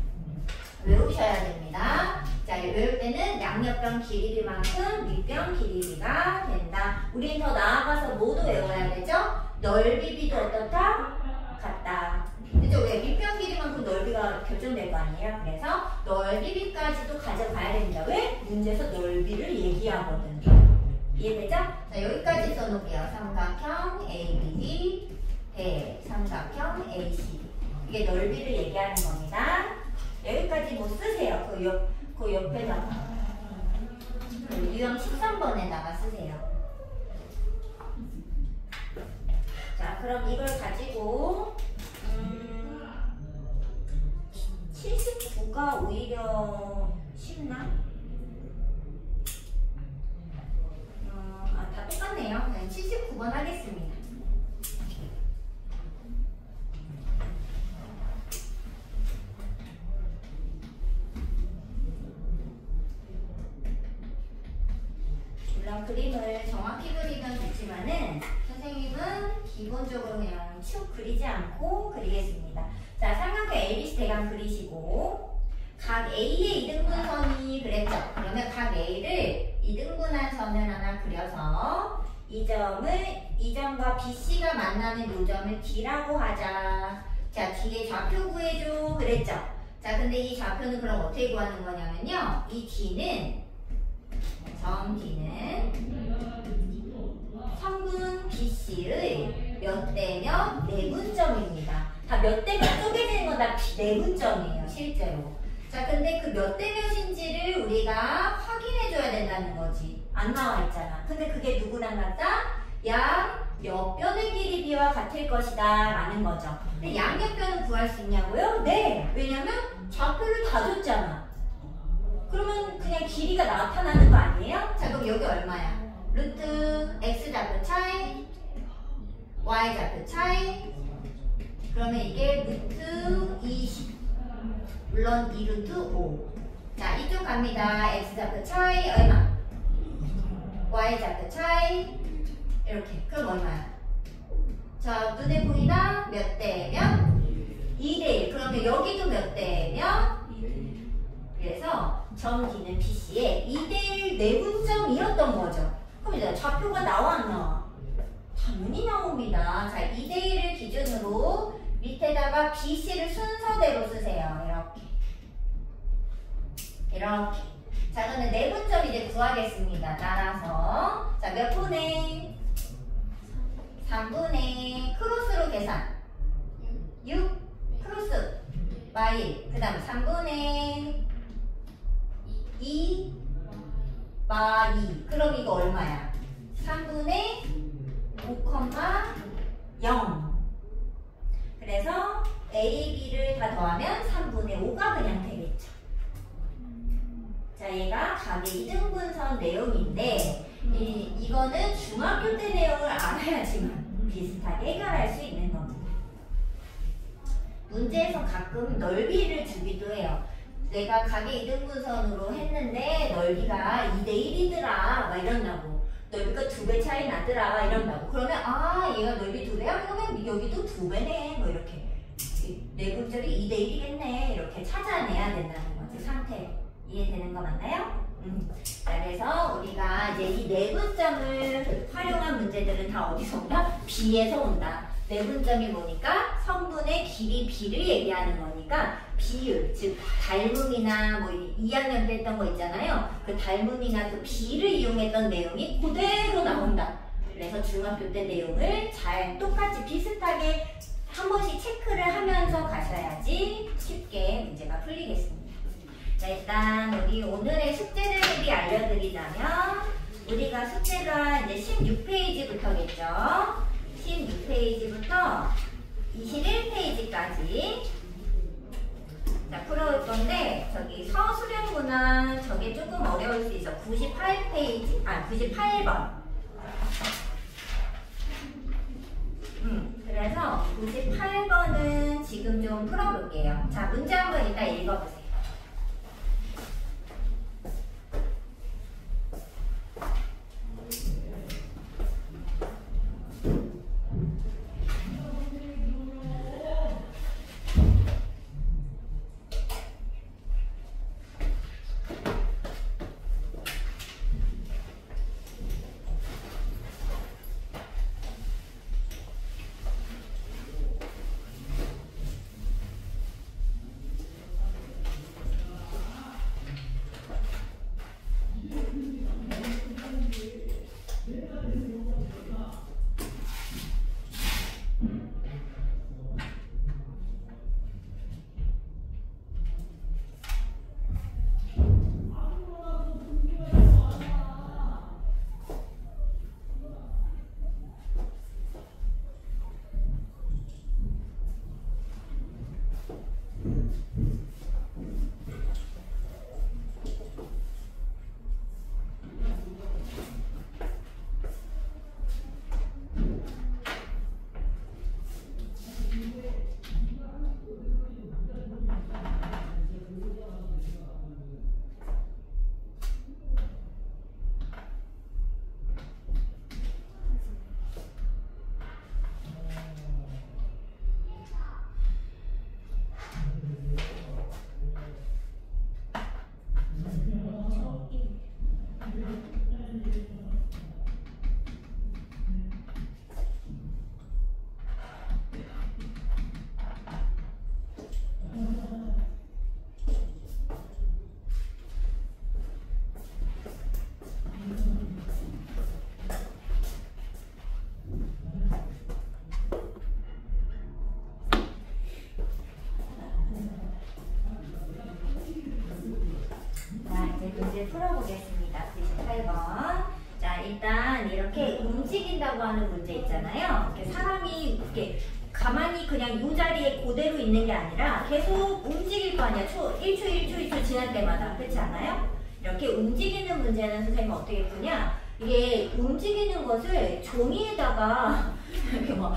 외우셔야 됩니다. 자, 외울 때는 양옆변 길이만큼 밑변 길이가 된다. 우린 더 나아가서 뭐도 외워야 되죠? 넓이비도 어떻다? 같다. 그죠? 왜 밑변 길이만큼 넓이가 결정될 거 아니에요? 그래서 넓이비까지도 가져가야 됩니다. 왜? 문제에서 넓이를 얘기하거든요. 이해되죠? 자, 여기까지 써놓을게요. 삼각형 ABD 대 삼각형 AC. 이게 넓이를 얘기하는 겁니다. 여기까지 뭐 쓰세요. 그 옆에다가 그 유형 13번에다가 쓰세요. 자, 그럼 이걸 가지고 79가 오히려 쉽나? 다 똑같네요. 그냥 79번 하겠습니다. 이런 그림을 정확히 그리면 좋지만은 선생님은 기본적으로 그냥 쭉 그리지 않고 그리겠습니다. 자, 삼각형 ABC 대강 그리시고 각 A의 이등분선이 그랬죠? 그러면 각 A를 이등분한 선을 하나 그려서 이 점과 BC가 만나는 이 점을 D라고 하자. 자, 뒤에 좌표 구해줘 그랬죠? 자, 근데 이 좌표는 그럼 어떻게 구하는 거냐면요. 이 D는 점 D는 성분 BC의 몇 대몇 내분점입니다. 다 몇 대 몇 쪼개지는 건 다 내분점이에요, 실제로. 자, 근데 그 몇 대 몇인지를 우리가 확인해줘야 된다는 거지. 안 나와 있잖아. 근데 그게 누구랑 같다? 양 옆변의 길이 B와 같을 것이다 라는 거죠. 근데 양옆변은 구할 수 있냐고요? 네! 왜냐면 좌표를 다 줬잖아. 그러면 그냥 길이가 나타나는 거 아니에요? 자, 그럼 여기 얼마야? 루트 x 좌표 차이, y 좌표 차이. 그러면 이게 루트 20. 물론 2루트 5. 자, 이쪽 갑니다. x 좌표 차이 얼마? y 좌표 차이. 이렇게. 그럼 얼마야? 자, 눈에 보이나? 몇 대 몇? 2대1. 그러면 여기도 몇 대 몇? 그래서 점 D는 BC의 2대1 내분점이었던 거죠. 그럼 이제 좌표가 나와 안 나와? 당연히 나옵니다. 자, 2대1을 기준으로 밑에다가 BC를 순서대로 쓰세요. 이렇게. 자, 그러면 내분점 이제 구하겠습니다. 따라서. 자, 몇 분의? 3분의 크로스로 계산. 6 크로스 y. 그 다음에 3분의 2 y. 그럼 이거 얼마야? 3분의 5,0. 그래서 a, b를 다 더하면 3분의 5가 그냥 되겠죠. 자, 얘가 각의 이등분선 내용인데 이거는 중학교 때 내용을 알아야지만 비슷하게 해결할 수 있는 겁니다. 문제에서 가끔 넓이를 주기도 해요. 내가 각의 이등분선으로 했는데 넓이가 2대1이더라 막 이런다고. 넓이가 2배 차이 나더라 이런다고. 그러면 아, 얘가 넓이 2배야? 그러면 여기도 2배네 뭐 이렇게. 내분점이 2대1이겠네 이렇게 찾아내야 된다는 거지. 상태 이해되는 거 맞나요? 자, 그래서 우리가 이제 이 내분점을 활용한 문제들은 다 어디서 온다? B에서 온다. 내분점이 뭐니까? 성분의 길이 B를 얘기하는 거니까 비율, 즉 닮음이나 뭐 2학년 때 했던 거 있잖아요. 그 닮음이나 그 B를 이용했던 내용이 그대로 나온다. 그래서 중학교 때 내용을 잘 똑같이 비슷하게 한 번씩 체크를 하면서 가셔야지 쉽게 문제가 풀리겠습니다. 자, 일단 우리 오늘의 숙제를 미리 알려드리자면 우리가 숙제가 이제 16페이지부터겠죠. 16페이지부터 21페이지까지 자, 풀어올 건데 저기 서술형문화 저게 조금 어려울 수 있어. 98페이지, 98번. 그래서 98번은 지금 좀 풀어볼게요. 자, 문제 한번 일단 읽어보세요. 풀어보겠습니다. 98번. 자, 일단 이렇게 움직인다고 하는 문제 있잖아요. 이렇게 사람이 이렇게 가만히 그냥 이 자리에 그대로 있는 게 아니라 계속 움직일 거 아니야. 1초 지날 때마다. 그렇지 않아요? 이렇게 움직이는 문제는 선생님은 어떻게 푸냐? 이게 움직이는 것을 종이에다가 이렇게 뭐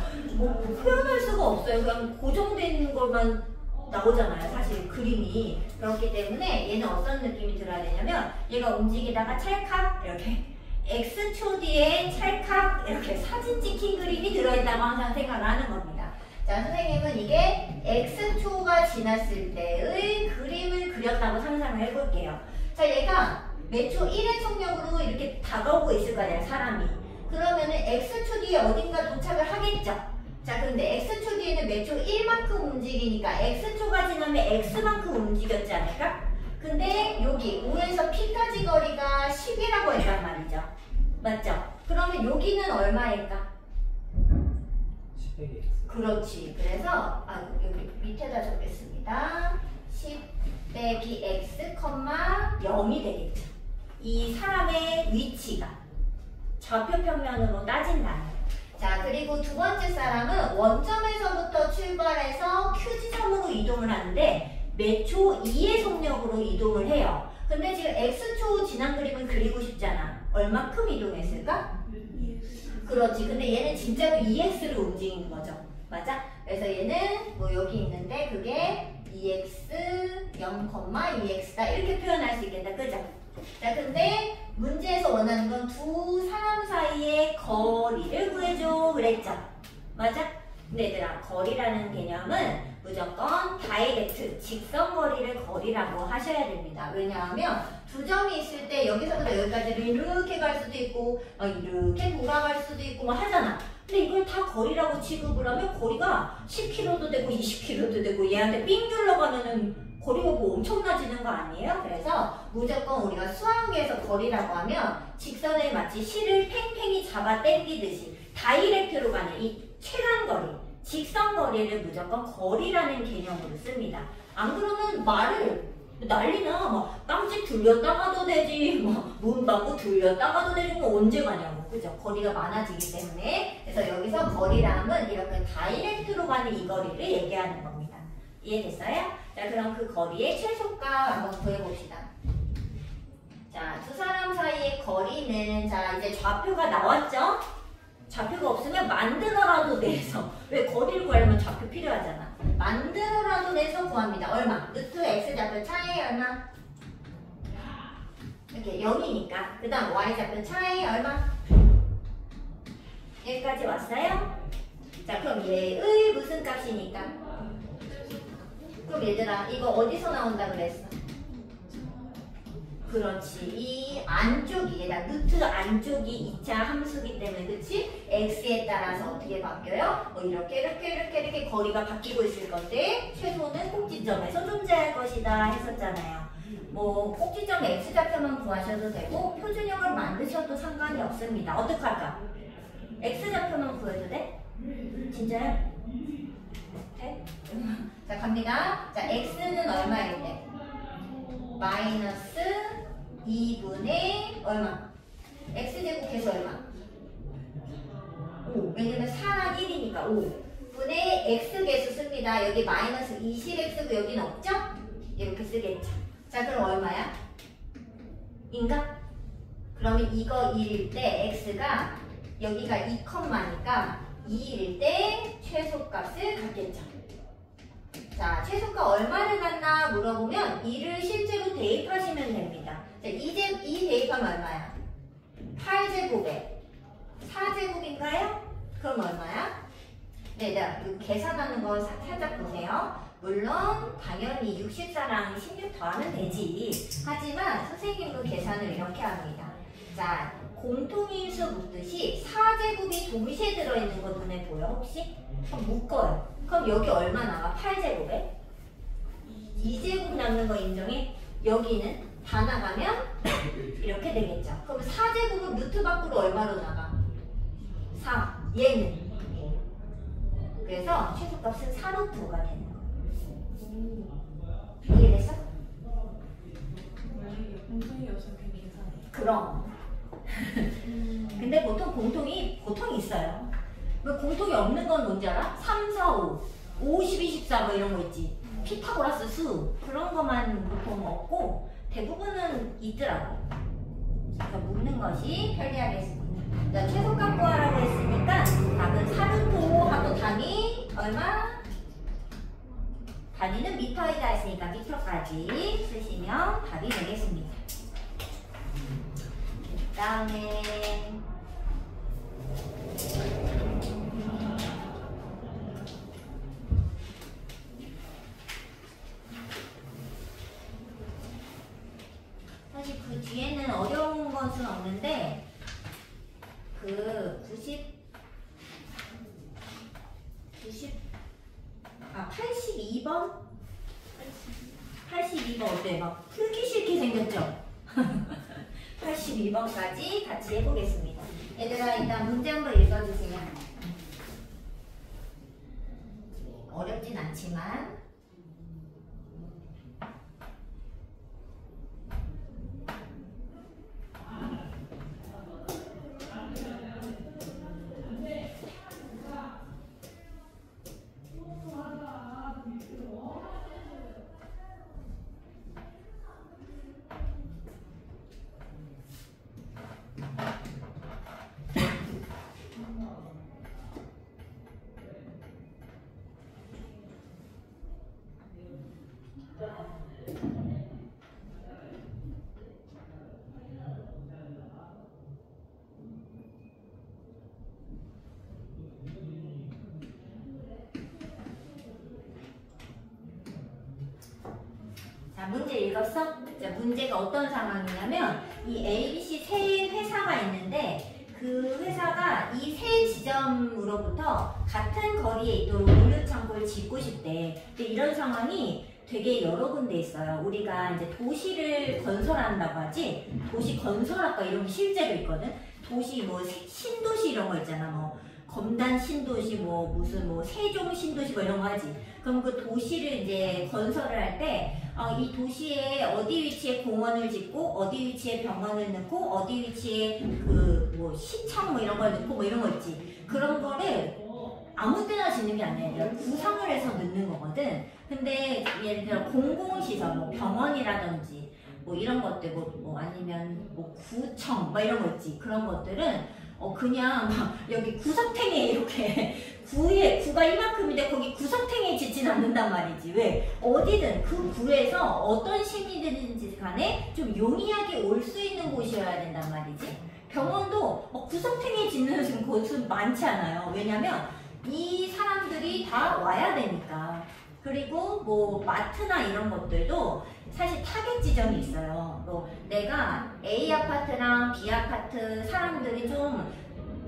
표현할 수가 없어요. 그냥 고정된 것만 나오잖아요. 사실 그림이. 그렇기 때문에 얘는 어떤 느낌이 들어야 되냐면 얘가 움직이다가 찰칵 이렇게 X초 뒤에 찰칵 이렇게 사진 찍힌 그림이 들어있다고 항상 생각을 하는 겁니다. 자, 선생님은 이게 X초가 지났을 때의 그림을 그렸다고 상상을 해볼게요. 자, 얘가 매초 1의 속력으로 이렇게 다가오고 있을 거 아니에요, 사람이. 그러면은 X초 뒤에 어딘가 도착을 하겠죠. 자, 그런데 X초 뒤에는 매초 1만큼 움직이니까 X초가 지나면 X만큼 움직였지 않을까? 근데 여기 O에서 P까지 거리가 10이라고 했단 말이죠. 맞죠? 그러면 여기는 얼마일까? 10의 x. 그렇지. 그래서 여기 밑에다 적겠습니다. 10 빼기 x, 0이 되겠죠. 이 사람의 위치가 좌표 평면으로 따진다면. 자, 그리고 두 번째 사람은 원점에서부터 출발해서 Q 지점으로 이동을 하는데 매초 2의 속력으로 이동을 해요. 근데 지금 X초 지난 그림을 그리고 싶잖아. 얼마큼 이동했을까? 그렇지. 근데 얘는 진짜로 2x를 움직이는 거죠. 맞아? 그래서 얘는 뭐 여기 있는데 그게 2x 0,2x다 이렇게 표현할 수 있겠다. 그죠? 자, 근데 문제에서 원하는 건 두 사람 사이의 거리를 구해줘 그랬죠. 맞아? 근데 얘들아, 거리라는 개념은 무조건 다이렉트, 직선거리를 거리라고 하셔야 됩니다. 왜냐하면 두 점이 있을 때 여기서부터 여기까지를 이렇게 갈 수도 있고 이렇게 돌아갈 수도 있고 뭐 하잖아. 근데 이걸 다 거리라고 취급을 하면 거리가 10km도 되고 20km도 되고 얘한테 삥 둘러가면은 거리가 뭐 엄청나지는 거 아니에요? 그래서 무조건 우리가 수학에서 거리라고 하면 직선에 마치 실을 팽팽히 잡아 당기듯이 다이렉트로 가는 이 최단거리, 직선거리를 무조건 거리라는 개념으로 씁니다. 안 그러면 말을 난리나. 막 깜찍 들렸다가도 되지, 문방구 들렸다가도 되지, 뭐 언제 가냐고. 그죠? 거리가 많아지기 때문에. 그래서 여기서 거리랑은 이렇게 다이렉트로 가는 이 거리를 얘기하는 겁니다. 이해됐어요? 자, 그럼 그 거리의 최소값 한번 구해봅시다. 자, 두 사람 사이의 거리는, 자, 이제 좌표가 나왔죠? 좌표가 없으면 만들어라도 내서, 왜 거리를 구하려면 좌표 필요하잖아. 만들어라도 내서 구합니다. 얼마? 루트 x 좌표 차이 얼마? 이렇게 0이니까. 그 다음 y 좌표 차이 얼마? 여기까지 왔어요? 자, 그럼 얘의 무슨 값이니까? 그럼 얘들아, 이거 어디서 나온다 그랬어? 그렇지. 이 안쪽이, 얘들아, 루트 안쪽이 2차 함수기 때문에, 그치? x에 따라서 어떻게 바뀌어요? 이렇게 거리가 바뀌고 있을 건데, 최소는 꼭지점에서 존재할 것이다 했었잖아요. 뭐, 꼭지점 x좌표만 구하셔도 되고, 표준형을 만드셔도 상관이 없습니다. 어떡할까? x좌표만 구해도 돼? 진짜요? 돼? 자, 갑니다. 자, x는 얼마일 때? 마이너스 2분의 얼마? x제곱 계수 얼마? 5. 왜냐면 4랑 1이니까 5분의 x계수 씁니다. 여기 마이너스 20x고 여기는 없죠? 이렇게 쓰겠죠. 자, 그럼 얼마야? 인가? 그러면 이거 1일 때 x가 여기가 2컴마니까 2일 때 최소값을 갖겠죠. 자, 최소값 얼마를 갖나 물어보면 2를 실제로 대입하시면 됩니다. 자, 2 대입하면 얼마야? 8제곱에 4제곱인가요? 그럼 얼마야? 네, 계산하는 거 살짝 보세요. 물론 당연히 64랑 16 더하면 되지. 하지만 선생님도 계산을 이렇게 합니다. 자, 공통인수 묻듯이 4제곱이 동시에 들어있는 거 눈에 보여 혹시? 그럼 묶어요. 그럼 여기 얼마 나와? 8제곱에? 2제곱 남는 거 인정해? 여기는 다 나가면 이렇게 되겠죠. 그럼 4제곱은 루트 밖으로 얼마로 나가? 4. 얘는? 그래서 최소값은 4루트가 되는 거예요. 이해됐어? 만약에 공통이어서 그럼. 근데 보통 있어요. 왜 공통이 없는 건 뭔지 알아? 3, 4, 5, 50, 24 뭐 이런 거 있지. 피타고라스 수 그런 것만 보통 없고 대부분은 있더라고. 그래서 묻는 것이 편리하겠습니다. 자, 최소값 구하라고 했으니까 답은 사르토하고 단위 얼마? 단위는 미터이다 했으니까 미터까지 쓰시면 답이 되겠습니다. 그 다음에 사실 그 뒤에는 어려운 것은 없는데 그 82번? 82번 어때? 막 풀기 싫게 생겼죠? 82번까지 같이 해보겠습니다. 얘들아 일단 문제 한번 읽어주세요. 어렵진 않지만 문제 읽었어? 자, 문제가 어떤 상황이냐면 이 ABC 세 회사가 있는데 그 회사가 이 세 지점으로부터 같은 거리에 있도록 물류창고를 짓고 싶대. 근데 이런 상황이 되게 여러 군데 있어요. 우리가 이제 도시를 건설한다고 하지. 도시 건설학과 이런 게 실제로 있거든. 도시 뭐 신도시 이런 거 있잖아. 뭐 검단 신도시 뭐 무슨 뭐 세종 신도시 뭐 이런 거 하지. 그럼 그 도시를 이제 건설을 할 때 이 도시에 어디 위치에 공원을 짓고 어디 위치에 병원을 넣고 어디 위치에 그 뭐 시청 뭐 이런 걸 넣고 뭐 이런 거 있지. 그런 거를 아무 때나 짓는 게 아니라 구상을 해서 넣는 거거든. 근데 예를 들어 공공시설 뭐 병원이라든지 뭐 이런 것들 뭐 아니면 뭐 구청 뭐 이런 거 있지. 그런 것들은 그냥 막 여기 구석탱이에 이렇게 구가 이만큼인데 거기 구석탱이에 짓진 않는단 말이지. 왜? 어디든 그 구에서 어떤 시민들인지 간에 좀 용이하게 올 수 있는 곳이어야 된단 말이지. 병원도 구석탱이에 짓는 곳은 많지 않아요. 왜냐면 이 사람들이 다 와야 되니까. 그리고 뭐 마트나 이런 것들도 사실 타겟 지점이 있어요. 뭐 내가 A 아파트랑 B 아파트 사람들이 좀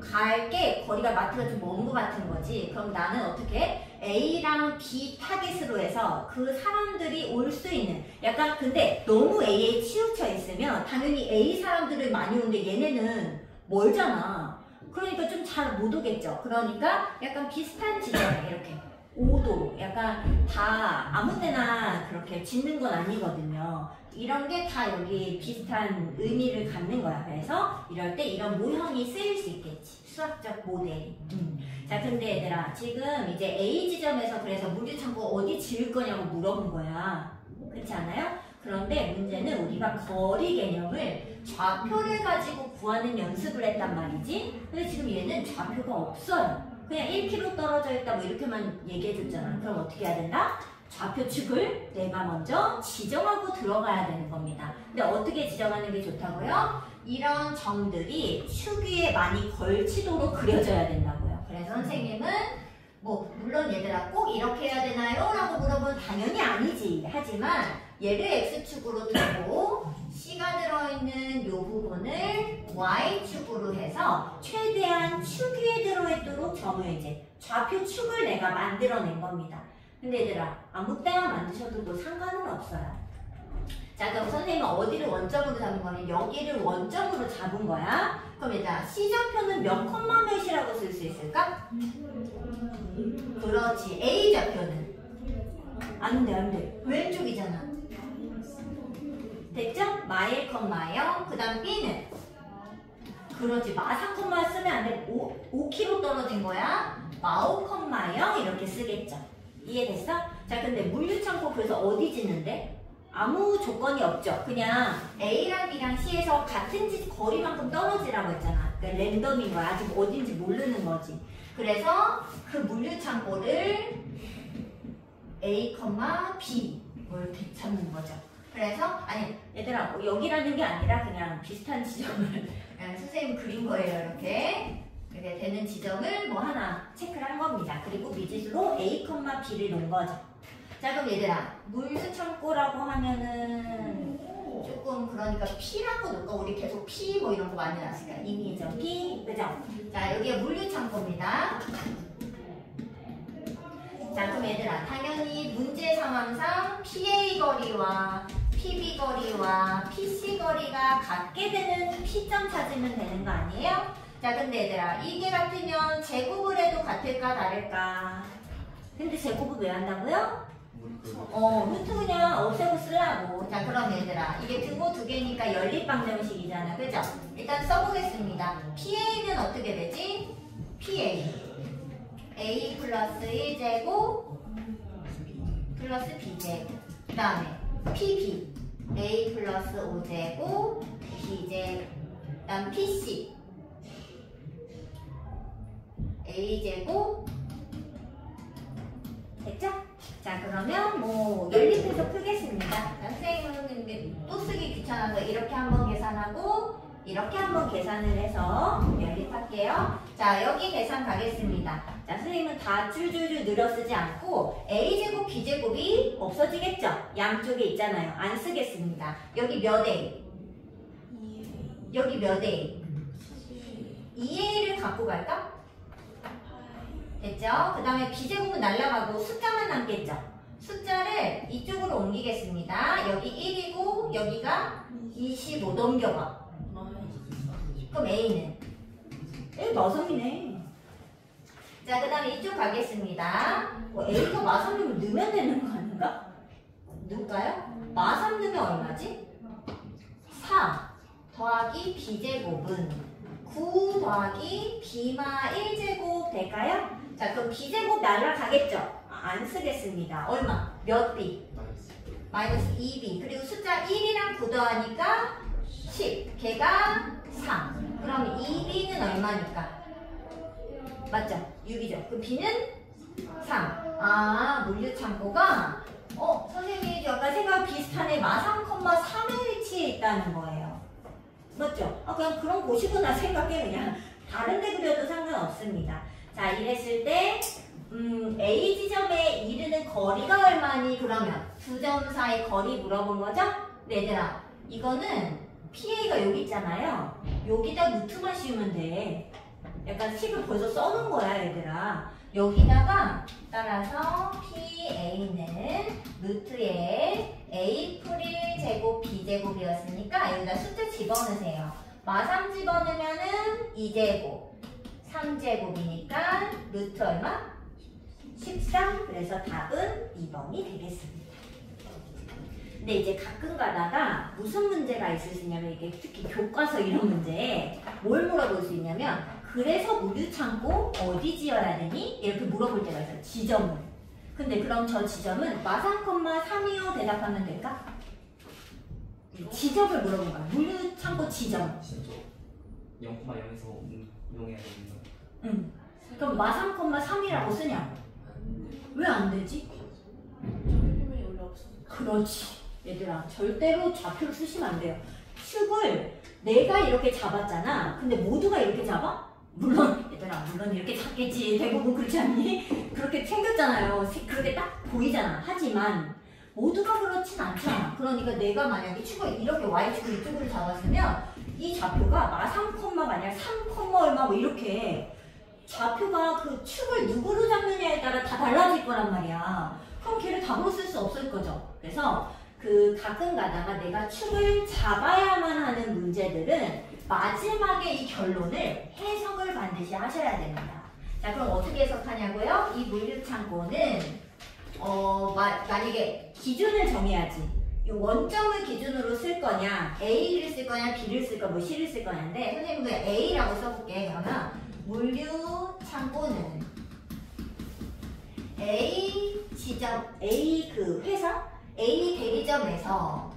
갈게 거리가 마트가 좀 먼 것 같은 거지. 그럼 나는 어떻게 A랑 B 타겟으로 해서 그 사람들이 올 수 있는 약간 근데 너무 A에 치우쳐 있으면 당연히 A 사람들을 많이 오는데 얘네는 멀잖아. 그러니까 좀 잘 못 오겠죠. 그러니까 약간 비슷한 지점에 이렇게 5도 약간 다 아무 때나 그렇게 짓는 건 아니거든요. 이런 게 다 여기 비슷한 의미를 갖는 거야. 그래서 이럴 때 이런 모형이 쓰일 수 있겠지. 수학적 모델이. 자, 근데 얘들아 지금 이제 A 지점에서 그래서 물류창고 어디 지을 거냐고 물어본 거야. 그렇지 않아요? 그런데 문제는 우리가 거리 개념을 좌표를 가지고 구하는 연습을 했단 말이지. 근데 지금 얘는 좌표가 없어요. 그냥 1km 떨어져 있다 뭐 이렇게만 얘기해줬잖아. 그럼 어떻게 해야 된다? 좌표축을 내가 먼저 지정하고 들어가야 되는 겁니다. 근데 어떻게 지정하는 게 좋다고요? 이런 점들이 축 위에 많이 걸치도록 그려져야 된다고요. 그래서 선생님은 뭐 물론 얘들아 꼭 이렇게 해야 되나요? 라고 물어보면 당연히 아니지. 하지만 얘를 X축으로 두고 C가 들어있는 이 부분을 Y축으로 해서 최대한 축 위에 들어있도록 점을 이제 좌표축을 내가 만들어낸 겁니다. 근데 얘들아 아무 때나 만드셔도 뭐 상관은 없어요. 자, 그럼 선생님은 어디를 원점으로 잡은 거니? 여기를 원점으로 잡은 거야. 그럼 얘들아 C좌표는 몇 콤마 몇이라고 쓸 수 있을까? 그렇지. A좌표는 안 돼. 왼쪽이잖아. 됐죠? 마1, 0, 그 다음 B는 그렇지. 마3, 쓰면 안 돼. 5km 떨어진 거야. 마5, 0 이렇게 쓰겠죠. 이해됐어? 자, 근데 물류창고 그래서 어디 짓는데? 아무 조건이 없죠. 그냥 A랑 B랑 C에서 같은 거리만큼 떨어지라고 했잖아. 그러니까 랜덤인 거야. 아직 어딘지 모르는 거지. 그래서 그 물류창고를 A, B 뭘 찾는 거죠. 그래서 아니 얘들아 여기라는 게 아니라 그냥 비슷한 지점을 그냥 선생님 그린 거예요. 이렇게 되는 지점을 뭐 하나 체크를 한 겁니다. 그리고 미지수로 A, B를 놓은 거죠. 자 그럼 얘들아 물류창고라고 하면은 조금 그러니까 P라고 놓을까? 우리 계속 P 뭐 이런 거 많이 나왔으니까 이미죠. P 그죠? 자 여기가 물류창고입니다. 자 그럼 얘들아 당연히 문제 상황상 PA 거리와 PB 거리와 PC 거리가 같게 되는 P점 찾으면 되는 거 아니에요? 자 근데 얘들아 이게 같으면 제곱을 해도 같을까 다를까? 근데 제곱을 왜 한다고요? 루트 그냥 없애고 쓰려고. 자 그럼 얘들아 이게 등호 두 개니까 연립방정식이잖아. 그죠? 일단 써보겠습니다. PA는 어떻게 되지? PA A 플러스 1제곱 플러스 B제곱 그 다음에 PB A 플러스 5제곱 B제곱 그 다음 PC A제곱 됐죠? 자 그러면 뭐 연립해서 풀겠습니다. 자, 선생님은 또 쓰기 귀찮아서 이렇게 한번 계산하고 이렇게 한번 계산을 해서 연립할게요. 자 여기 계산 가겠습니다. 자 선생님은 다 줄줄줄 늘어 쓰지 않고 A제곱 B제곱이 없어지겠죠? 양쪽에 있잖아요. 안 쓰겠습니다. 여기 몇 A? 여기 몇 A? 2A를 갖고 갈까? 됐죠? 그 다음에 B제곱은 날라가고 숫자만 남겠죠? 숫자를 이쪽으로 옮기겠습니다. 여기 1이고 여기가 25 넘겨봐. 그럼 A는? 마삼이네. 자, 그 다음에 이쪽 가겠습니다. A가 마삼이면 넣으면 되는 거 아닌가? 넣을까요? 마삼 넣으면 얼마지? 4 더하기 B제곱은 9 더하기 B마 1제곱 될까요? 자, 그럼 B제곱 날라가겠죠? 안 쓰겠습니다. 얼마? 몇 B? 마이너스 2B. 그리고 숫자 1이랑 9 더하니까 10. 걔가 3. 그럼 2B는 얼마니까? 맞죠? 6이죠. 그 B는 3. 아, 물류창고가 선생님이 약간 생각 비슷하네. 마3, 3의 위치에 있다는 거예요. 맞죠? 그냥 그런 곳이구나 생각해. 그냥 다른 데 그려도 상관없습니다. 자, 이랬을 때 A 지점에 이르는 거리가 얼마니? 그러면 두 점 사이 거리 물어본 거죠? 네, 얘들아 이거는 PA가 여기 있잖아요. 여기다 루트만 씌우면 돼. 약간 식을 벌써 써놓은 거야 얘들아. 여기다가 따라서 PA는 루트에 A 풀 1제곱 B제곱이었으니까 여기다 숫자 집어넣으세요. 마3 집어넣으면은 2제곱 3제곱이니까 루트 얼마? 13. 그래서 답은 2번이 되겠습니다. 근데 이제 가끔 가다가 무슨 문제가 있을 수 있냐면 이게 특히 교과서 이런 문제에 뭘 물어볼 수 있냐면 그래서 물류창고 어디 지어야 되니? 이렇게 물어볼 때가 있어요. 지점을. 근데 그럼 저 지점은 마3, 3이요 대답하면 될까? 지점을 물어본 거야. 물류창고 지점. 0,0에서 이용해야 되는 거. 응. 그럼 마3, 3이라고 쓰냐? 왜 안 되지? 절표명이 원래 없었는데. 그렇지. 얘들아 절대로 좌표를 쓰시면 안 돼요. 축을 내가 이렇게 잡았잖아. 근데 모두가 이렇게 잡아? 물론 얘들아 물론 이렇게 잡겠지. 대부분 그렇지 않니? 그렇게 생겼잖아요. 그렇게 딱 보이잖아. 하지만 모두가 그렇진 않잖아. 그러니까 내가 만약에 축을 이렇게 Y축을 이쪽으로 잡았으면 이 좌표가 마3, 아니라 3, 얼마 뭐 이렇게 좌표가 그 축을 누구로 잡느냐에 따라 다 달라질 거란 말이야. 그럼 걔를 답으로 쓸 수 없을 거죠. 그래서 그 가끔 가다가 내가 축을 잡아야만 하는 문제들은 마지막에 이 결론을 해석을 반드시 하셔야 됩니다. 자, 그럼 어떻게 해석하냐고요? 이 물류창고는 만약에 기준을 정해야지. 이 원점을 기준으로 쓸 거냐, A를 쓸 거냐, B를 쓸 거냐, 뭐 C를 쓸 거냐인데 선생님 그 A라고 써볼게. 그러면 물류 창고는 A 지점, A 그 회사, A 대리점에서부터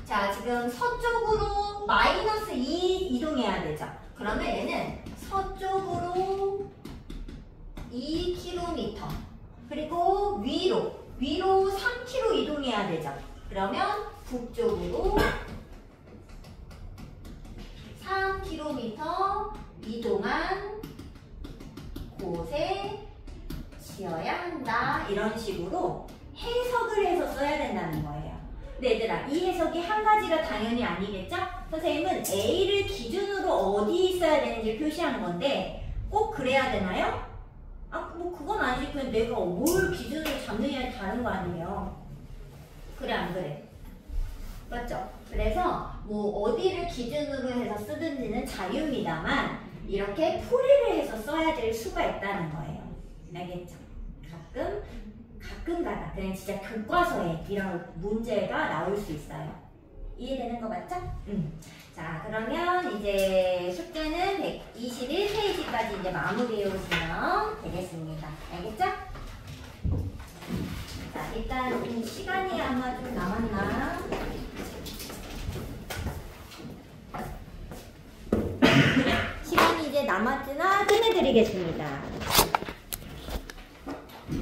자 지금 서쪽으로 -2 이동해야 되죠. 그러면 얘는 서쪽으로 2km 그리고 위로 3km 이동해야 되죠. 그러면 북쪽으로 3km 이동한 곳에 지어야 한다. 이런 식으로 해석을 해서 써야 된다는 거예요. 근데 얘들아, 이 해석이 한 가지가 당연히 아니겠죠? 선생님은 A를 기준으로 어디 있어야 되는지 표시하는 건데 꼭 그래야 되나요? 뭐 그건 아니지. 그냥 내가 뭘 기준으로 잡느냐에 다른 거 아니에요. 그래 안 그래? 맞죠? 그래서 뭐 어디를 기준으로 해서 쓰든지는 자유입니다만 이렇게 풀이를 해서 써야 될 수가 있다는 거예요. 알겠죠? 가끔가다 그냥 진짜 교과서에 이런 문제가 나올 수 있어요. 이해되는 거 맞죠? 자, 그러면 이제 숙제는 121페이지까지 이제 마무리해 오시면 되겠습니다. 알겠죠? 자, 일단 시간이 아마 좀 남았나? 시간이 이제 남았으나 끝내드리겠습니다.